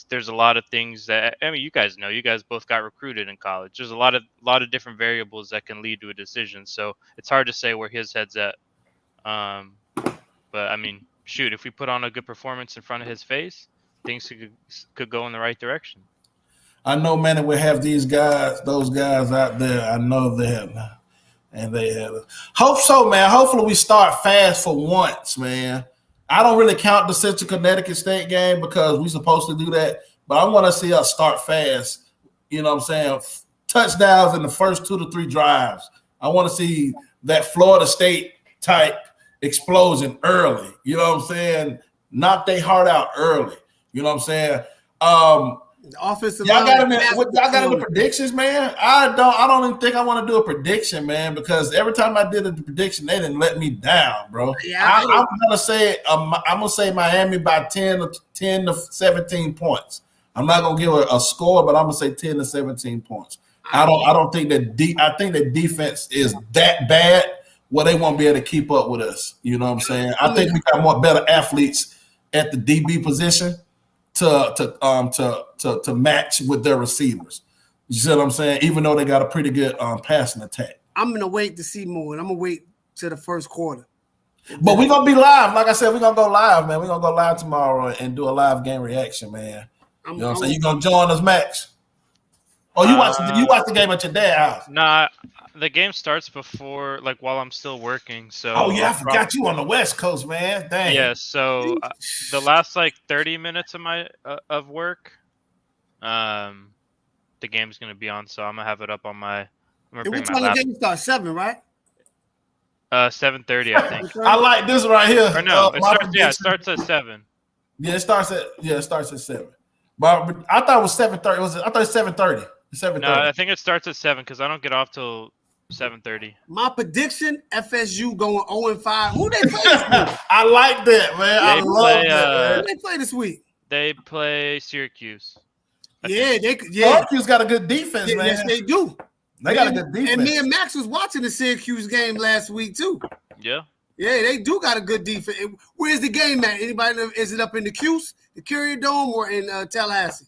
Speaker 3: there's a lot of things that you guys know. You guys both got recruited in college. There's a lot of different variables that can lead to a decision. So it's hard to say where his head's at. But shoot, if we put on a good performance in front of his face, things could go in the right direction.
Speaker 1: I know, man, that we have those guys out there. I know that, and they have. Hope so, man. Hopefully we start fast for once, man. I don't really count the Central Connecticut State game because we're supposed to do that, but I want to see us start fast. You know what I'm saying? Touchdowns in the first 2 to 3 drives. I want to see that Florida State type explosion early. You know what I'm saying? Knock their heart out early. You know what I'm saying?
Speaker 2: Offensive
Speaker 1: y'all got any predictions, man? I don't even think I want to do a prediction, man, because every time I did a prediction, they didn't let me down, bro. Yeah, I'm gonna say Miami by 10 to 17 points. I'm not gonna give a score, but I'm gonna say 10 to 17 points. I don't think that I think the defense is that bad. Well, they won't be able to keep up with us. You know what I'm saying? I think we got more better athletes at the DB position to match with their receivers. You see what I'm saying? Even though they got a pretty good passing attack.
Speaker 2: I'm gonna wait to see more, and I'm gonna wait to the first quarter.
Speaker 1: But we're gonna be live. Like I said, we're gonna go live, man. We're gonna go live tomorrow and do a live game reaction, man. You know what I'm saying? You gonna join us, Max? Oh, you watch the game at your dad's house?
Speaker 3: Nah, the game starts before, while I'm still working. So.
Speaker 1: Oh yeah, I forgot you on the West Coast, man. Dang.
Speaker 3: Yeah. So the last 30 minutes of my of work, the game's gonna be on. So I'm gonna have it up on my.
Speaker 2: What time the game starts? 7, right?
Speaker 3: 7:30, I think.
Speaker 1: I like this right here.
Speaker 3: Or no,
Speaker 1: My
Speaker 3: it
Speaker 1: prediction-
Speaker 3: starts at 7.
Speaker 1: Yeah, it starts at 7. But I thought it was 7:30. I thought it's 7:30. It's 7:30.
Speaker 3: No, I think it starts at 7 because I don't get off till 7:30.
Speaker 2: My prediction: FSU going 0-5. Who they play this week?
Speaker 1: I like that, man. I
Speaker 3: They
Speaker 1: love
Speaker 3: play,
Speaker 1: that,
Speaker 2: Who
Speaker 1: man.
Speaker 2: they play this week?
Speaker 3: They play Syracuse. I
Speaker 2: Yeah,
Speaker 3: think.
Speaker 1: Syracuse got a good defense, man.
Speaker 2: Yes, they do.
Speaker 1: They got a good defense.
Speaker 2: And me and Max was watching the Syracuse game last week too.
Speaker 3: Yeah.
Speaker 2: Yeah, they do got a good defense. Where's the game at? Anybody know? Is it up in the Cuse, the Courier Dome, or in Tallahassee?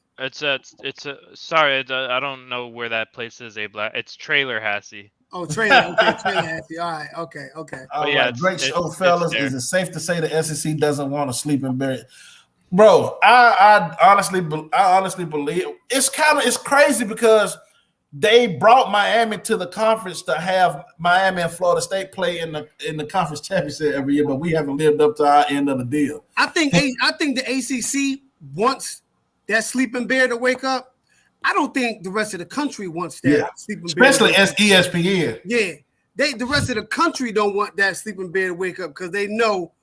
Speaker 3: Sorry, I don't know where that place is. It's Trailer Hassy.
Speaker 2: Oh, Trailer. Okay, Tallahassee. All right. Okay.
Speaker 1: All
Speaker 3: yeah,
Speaker 1: right, great show,
Speaker 3: it's
Speaker 1: fellas.
Speaker 3: there.
Speaker 1: Is it safe to say the SEC doesn't want to sleep and bury? Bro, I honestly believe it's crazy because they brought Miami to the conference to have Miami and Florida State play in the conference championship every year, but we haven't lived up to our end of the deal.
Speaker 2: I think the ACC wants that sleeping bear to wake up. I don't think the rest of the country wants that sleeping bear.
Speaker 1: Especially as ESPN.
Speaker 2: Yeah, the rest of the country don't want that sleeping bear to wake up because they know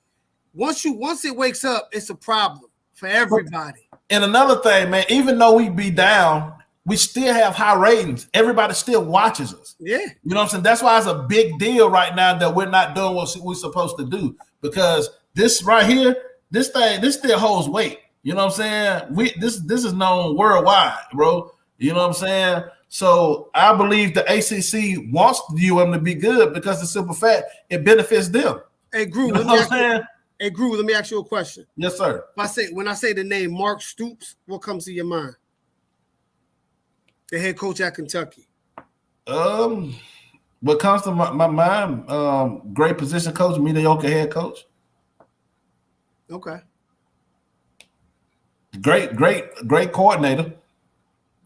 Speaker 2: once it wakes up, it's a problem for everybody.
Speaker 1: And another thing, man, even though we be down, we still have high ratings. Everybody still watches us.
Speaker 2: Yeah.
Speaker 1: You know what I'm saying? That's why it's a big deal right now that we're not doing what we're supposed to do. Because this right here, this still holds weight. You know what I'm saying? This is known worldwide, bro. You know what I'm saying? So I believe the ACC wants UM to be good because the simple fact it benefits them.
Speaker 2: Hey, Gru,
Speaker 1: You know what I'm saying?
Speaker 2: let me ask you a question.
Speaker 1: Yes, sir.
Speaker 2: When I say the name Mark Stoops, what comes to your mind? The head coach at Kentucky.
Speaker 1: What comes to my mind, great position coach, mediocre head coach.
Speaker 2: Okay.
Speaker 1: Great coordinator.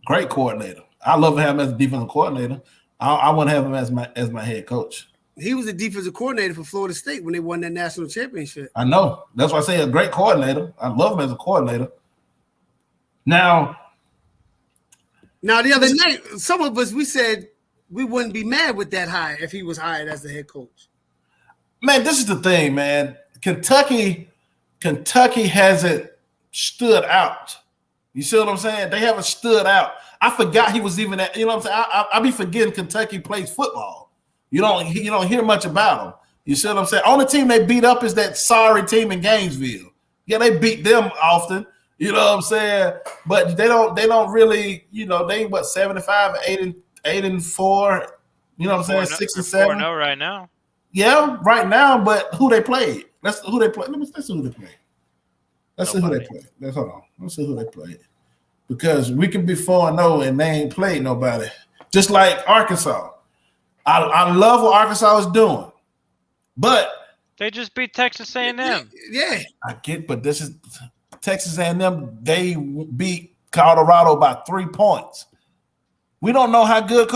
Speaker 1: Great coordinator. I love him as a defensive coordinator. I wouldn't have him as my head coach.
Speaker 2: He was the defensive coordinator for Florida State when they won that national championship.
Speaker 1: I know. That's why I say a great coordinator. I love him as a coordinator. Now the other night, some of us, we said we wouldn't be mad with that hire if he was hired as the head coach. Man, this is the thing, man. Kentucky hasn't stood out. You see what I'm saying? They haven't stood out. I forgot he was even at, you know what I'm saying? I be forgetting Kentucky plays football. You don't hear much about them. You see what I'm saying? Only team they beat up is that sorry team in Gainesville. Yeah, they beat them often. You know what I'm saying? But they don't really, they 75, 8-4, you know what I'm saying? 6-7.
Speaker 3: 4-0 right now.
Speaker 1: Yeah, right now, but who they played? Let's see who they played. Let's see who they played. Let's see who they played. Hold on. Let's see who they played. Because we can be 4-0 and they ain't played nobody. Just like Arkansas. I love what Arkansas is doing. But
Speaker 3: they just beat Texas A&M.
Speaker 2: Yeah.
Speaker 1: I get, but this is Texas A&M. They beat Colorado by 3 points. We don't know how good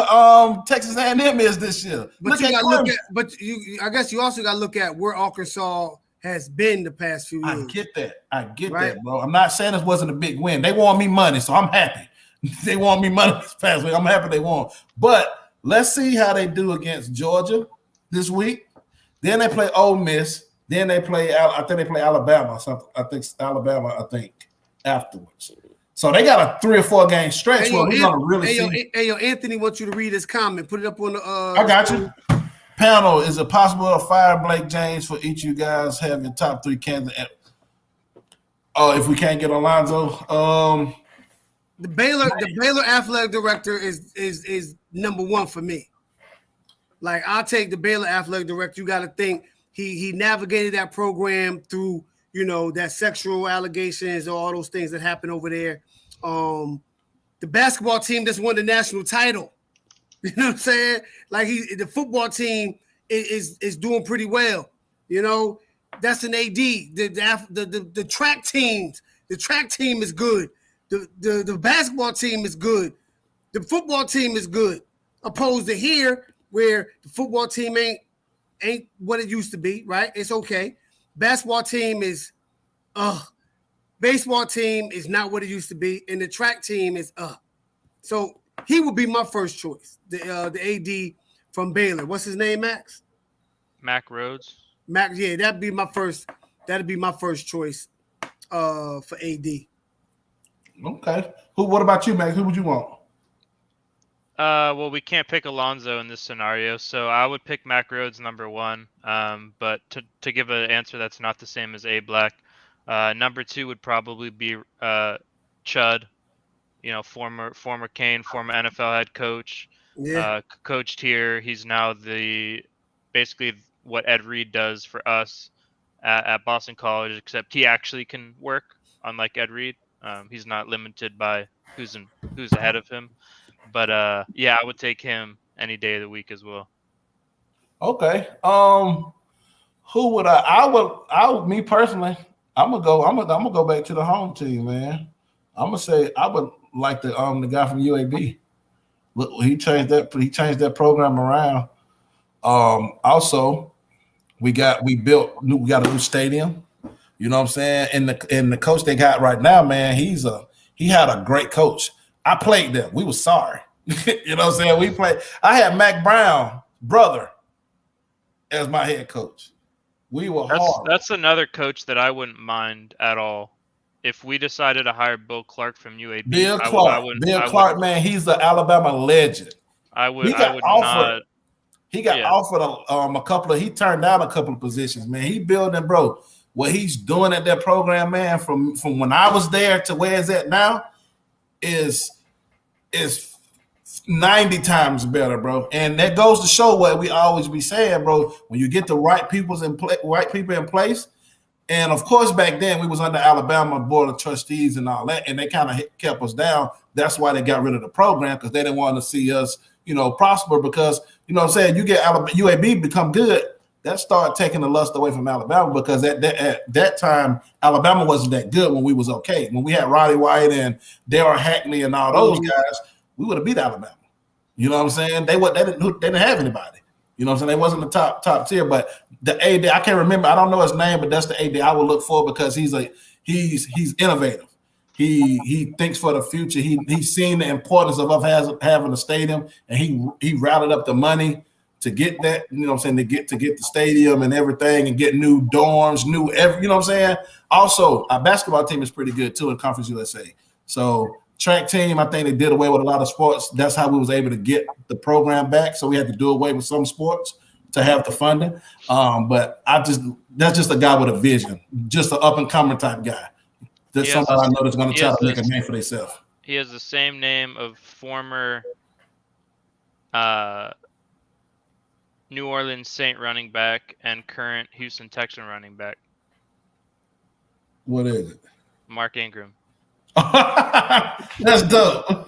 Speaker 1: Texas A&M is this year.
Speaker 2: But I guess you also got to look at where Arkansas has been the past few years.
Speaker 1: I get that, bro. I'm not saying this wasn't a big win. They won me money, so I'm happy. They won me money this past week. I'm happy they won. But let's see how they do against Georgia this week. Then they play Ole Miss. Then they play, I think they play Alabama or something. I think afterwards. So they got a 3 or 4 game stretch where we're gonna really see.
Speaker 2: Anthony wants you to read his comment. Put it up on the.
Speaker 1: I got you. Panel, is it possible to fire Blake James for each of you guys having top 3 candidates? Oh, if we can't get Alonzo,
Speaker 2: the Baylor athletic director is number 1 for me. Like, I'll take the Baylor athletic director. You got to think he navigated that program through, that sexual allegations or all those things that happen over there. The basketball team just won the national title. You know what I'm saying? Like, the football team is doing pretty well. That's an AD. The track teams. The track team is good. The basketball team is good. The football team is good. Opposed to here, where the football team ain't what it used to be. Right? It's okay. Basketball team is baseball team is not what it used to be, and the track team is So he would be my first choice. The AD from Baylor. What's his name, Max?
Speaker 3: Mac Rhodes.
Speaker 2: Mac, yeah, that'd be my first choice for AD.
Speaker 1: Okay. What about you, Max? Who would you want?
Speaker 3: Well, we can't pick Alonzo in this scenario, so I would pick Mac Rhodes number 1. But to give an answer that's not the same as A Black, number 2 would probably be Chud. You know, former Kane, former NFL head coach.
Speaker 2: Yeah.
Speaker 3: Coached here. He's now basically what Ed Reed does for us at Boston College, except he actually can work, unlike Ed Reed. He's not limited by who's ahead of him. But yeah, I would take him any day of the week as well.
Speaker 1: Okay. Who would I would me personally, I'm gonna go back to the home team, man. I'm gonna say I would like the guy from UAB. He changed that program around. Also, we got a new stadium. You know what I'm saying? And the coach they got right now, man, he had a great coach. I played them. We was sorry. You know what I'm saying? I had Mac Brown, brother, as my head coach. We were hard.
Speaker 3: That's another coach that I wouldn't mind at all. If we decided to hire Bill Clark from UAB,
Speaker 1: Bill Clark, man, he's the Alabama legend. He got offered a couple of. He turned down a couple of positions, man. He building, bro. What he's doing at that program, man, from when I was there to where it's at now, is 90 times better, bro. And that goes to show what we always be saying, bro. When you get the right people in place. And of course, back then we was under Alabama Board of Trustees and all that, and they kind of kept us down. That's why they got rid of the program, because they didn't want to see us, prosper. Because what I'm saying, you get UAB become good, that started taking the lust away from Alabama, because at that time Alabama wasn't that good when we was okay. When we had Roddy White and Darrell Hackney and all those guys, we would have beat Alabama. You know what I'm saying? They didn't have anybody. You know what I'm saying? They wasn't the top tier, but the AD, I can't remember. I don't know his name, but that's the AD I would look for, because he's innovative. He thinks for the future. He's seen the importance of us having a stadium, and he routed up the money to get that. You know what I'm saying? To get the stadium and everything, and get new dorms, you know what I'm saying? Also, our basketball team is pretty good too in Conference USA. So track team, I think they did away with a lot of sports. That's how we was able to get the program back. So we had to do away with some sports to have the funding. But that's just a guy with a vision, just an up and coming type guy. That's somebody I know that's going to try to make a name for themselves.
Speaker 3: He has the same name of former New Orleans Saint running back and current Houston Texan running back.
Speaker 1: What is it?
Speaker 3: Mark Ingram.
Speaker 1: That's dope.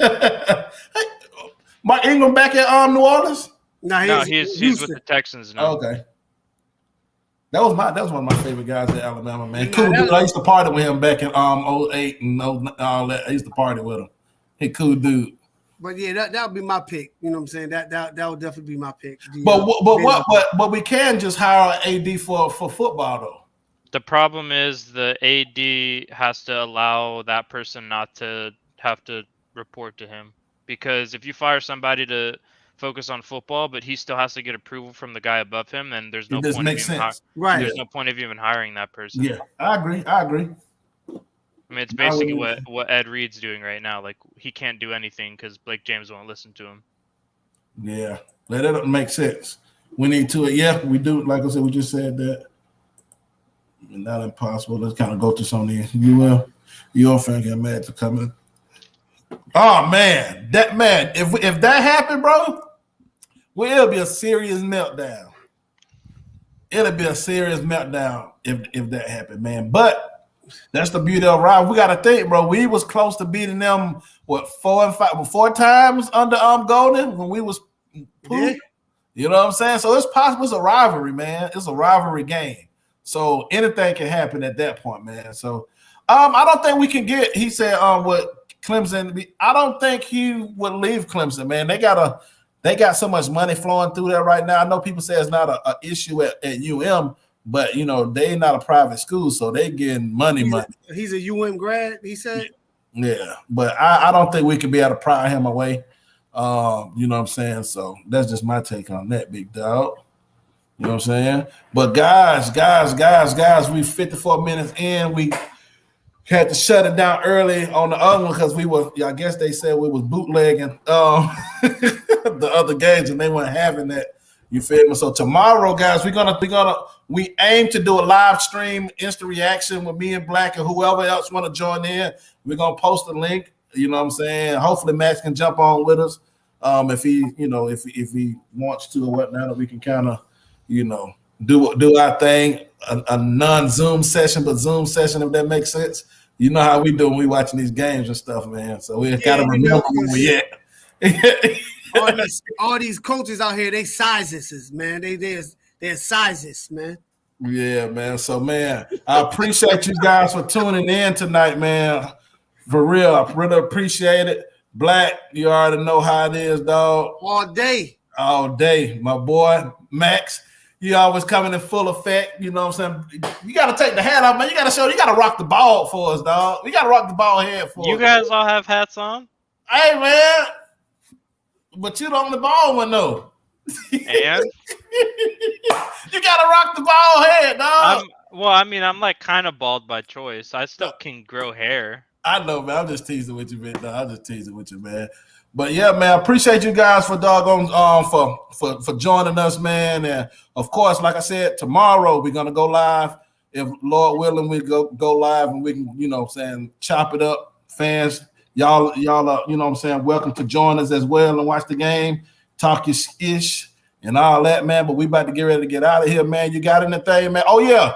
Speaker 1: Mark Ingram back at New Orleans?
Speaker 3: No, he's with the Texans now.
Speaker 1: Okay. That was one of my favorite guys at Alabama, man. Cool dude. I used to party with him back in 08 and all that. I used to party with him. He cool dude.
Speaker 2: But yeah, that would be my pick. You know what I'm saying? That would definitely be my pick.
Speaker 1: But we can just hire an AD for football though.
Speaker 3: The problem is the AD has to allow that person not to have to report to him, because if you fire somebody to focus on football, but he still has to get approval from the guy above him, then there's no point of even there's no point of even hiring that person.
Speaker 1: Yeah, I agree.
Speaker 3: I mean, it's basically what Ed Reed's doing right now. Like, he can't do anything because Blake James won't listen to him.
Speaker 1: Yeah, that make sense. We need to. Yeah, we do. Like I said, we just said that. Not impossible. Let's kind of go through some of these. Your fan get mad to come in. Oh man, if that happened, bro, it'll be a serious meltdown. It'll be a serious meltdown if that happened, man. But that's the beauty of Ryan. We got to think, bro. We was close to beating them 4 times under Golden when we was. Yeah. You know what I'm saying? So it's possible. It's a rivalry, man. It's a rivalry game. So anything can happen at that point, man. So I don't think we can get. He said, what Clemson? I don't think he would leave Clemson, man. They got so much money flowing through there right now. I know people say it's not an issue at UM, but they not a private school, so they getting money.
Speaker 2: He's a UM grad. He said.
Speaker 1: Yeah, but I don't think we can be able to pry him away. You know what I'm saying? So that's just my take on that, big dog. You know what I'm saying? But guys, we 54 minutes in. We had to shut it down early on the other one because I guess they said we was bootlegging the other games and they weren't having that. You feel me? So tomorrow, guys, we aim to do a live stream, instant reaction with me and Black and whoever else want to join in. We're gonna post a link. You know what I'm saying? Hopefully Max can jump on with us. If he wants to or whatnot, we can kind of, do our thing, a non-Zoom session, but Zoom session, if that makes sense. You know how we do when we watching these games and stuff, man. So we gotta remember where we at.
Speaker 2: all these coaches out here, they sizes, man. They're sizes, man.
Speaker 1: Yeah, man. So, man, I appreciate you guys for tuning in tonight, man. For real, I really appreciate it. Black, you already know how it is, dog.
Speaker 2: All day,
Speaker 1: my boy Max. You always coming in full effect. You know what I'm saying? You got to take the hat off, man. You got to rock the ball for us, dog. We got to rock the ball head for us.
Speaker 3: You guys all have hats on?
Speaker 1: Hey, man. But you the only ball one, though.
Speaker 3: And?
Speaker 1: You got to rock the ball head, dog.
Speaker 3: I'm like kind of bald by choice. I still can grow hair.
Speaker 1: I know, man. I'm just teasing with you, man. But yeah, man, I appreciate you guys for doggone for joining us, man. And of course, like I said, tomorrow we're gonna go live. If Lord willing, we go live and we can, chop it up. Fans, y'all are, welcome to join us as well and watch the game, talk your ish and all that, man. But we about to get ready to get out of here, man. You got anything, man? Oh yeah.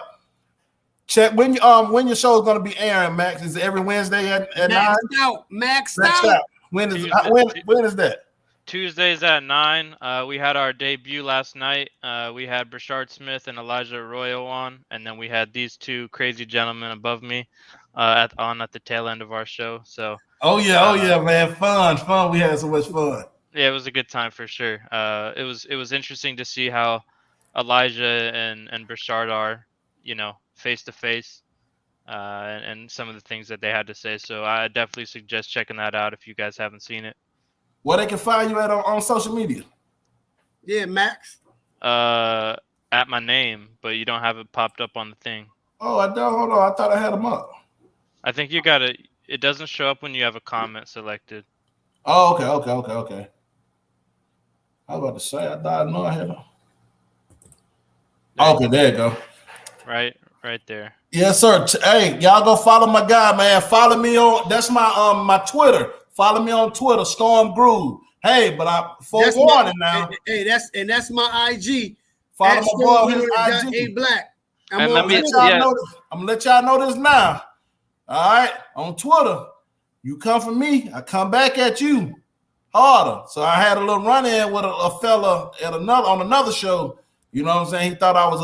Speaker 1: Check when your show is gonna be airing, Max. Is it every Wednesday at 9?
Speaker 2: Maxed out.
Speaker 1: When is that?
Speaker 3: Tuesdays at 9. We had our debut last night. We had Brashard Smith and Elijah Arroyo on, and then we had these two crazy gentlemen above me at the tail end of our show. So
Speaker 1: oh yeah, man, fun. We had so much fun.
Speaker 3: Yeah, it was a good time for sure. It was interesting to see how Elijah and Brashard are, face to face. And some of the things that they had to say. So I definitely suggest checking that out if you guys haven't seen it.
Speaker 1: Where they can find you at on social media?
Speaker 2: Yeah, Max.
Speaker 3: At my name, but you don't have it popped up on the thing.
Speaker 1: Oh, I don't. Hold on. I thought I had them up.
Speaker 3: I think you got it. It doesn't show up when you have a comment selected.
Speaker 1: Oh, okay. I was about to say, I thought I know I had them. Okay, there you go.
Speaker 3: Right there.
Speaker 1: Yes, sir. Hey, y'all go follow my guy, man. Follow me on. That's my my Twitter. Follow me on Twitter, Storm Groove. Hey, but I forewarning now.
Speaker 2: Hey, that's my IG.
Speaker 1: Follow my boy on his IG.
Speaker 2: A Black.
Speaker 1: I'm gonna let y'all know this now. All right, on Twitter, you come for me, I come back at you harder. So I had a little run-in with a fella on another show. You know what I'm saying? He thought I was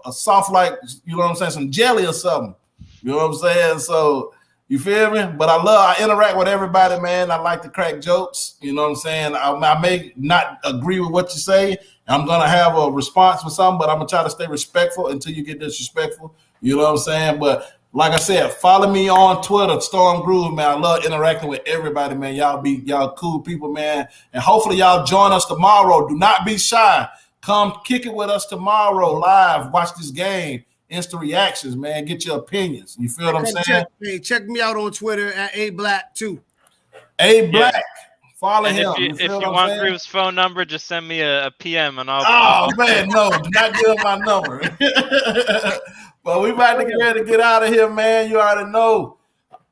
Speaker 1: a soft, like, you know what I'm saying, some jelly or something. You know what I'm saying? So you feel me? But I interact with everybody, man. I like to crack jokes. You know what I'm saying? I may not agree with what you say. I'm gonna have a response for something, but I'm gonna try to stay respectful until you get disrespectful. You know what I'm saying? But like I said, follow me on Twitter, Storm Groove, man. I love interacting with everybody, man. Y'all cool people, man. And hopefully y'all join us tomorrow. Do not be shy. Come kick it with us tomorrow live. Watch this game. Instant reactions, man. Get your opinions. You feel what I'm saying?
Speaker 2: Check me out on Twitter at A Black too.
Speaker 1: A Black. Yeah. Follow
Speaker 3: and
Speaker 1: him.
Speaker 3: If you want Groove's phone number, just send me a PM and I'll.
Speaker 1: Oh man, no, do not give him my number. But we about to get ready to get out of here, man. You already know.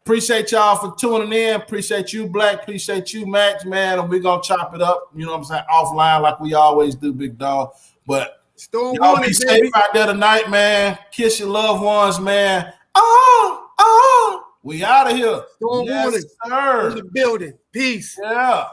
Speaker 1: Appreciate y'all for tuning in. Appreciate you, Black. Appreciate you, Max, man. And we're gonna chop it up, you know what I'm saying, offline like we always do, big dog. But y'all be safe out there tonight, man. Kiss your loved ones, man. Oh, we out of here.
Speaker 2: Storm
Speaker 1: yes,
Speaker 2: warning.
Speaker 1: sir.
Speaker 2: In the building. Peace.
Speaker 1: Yeah.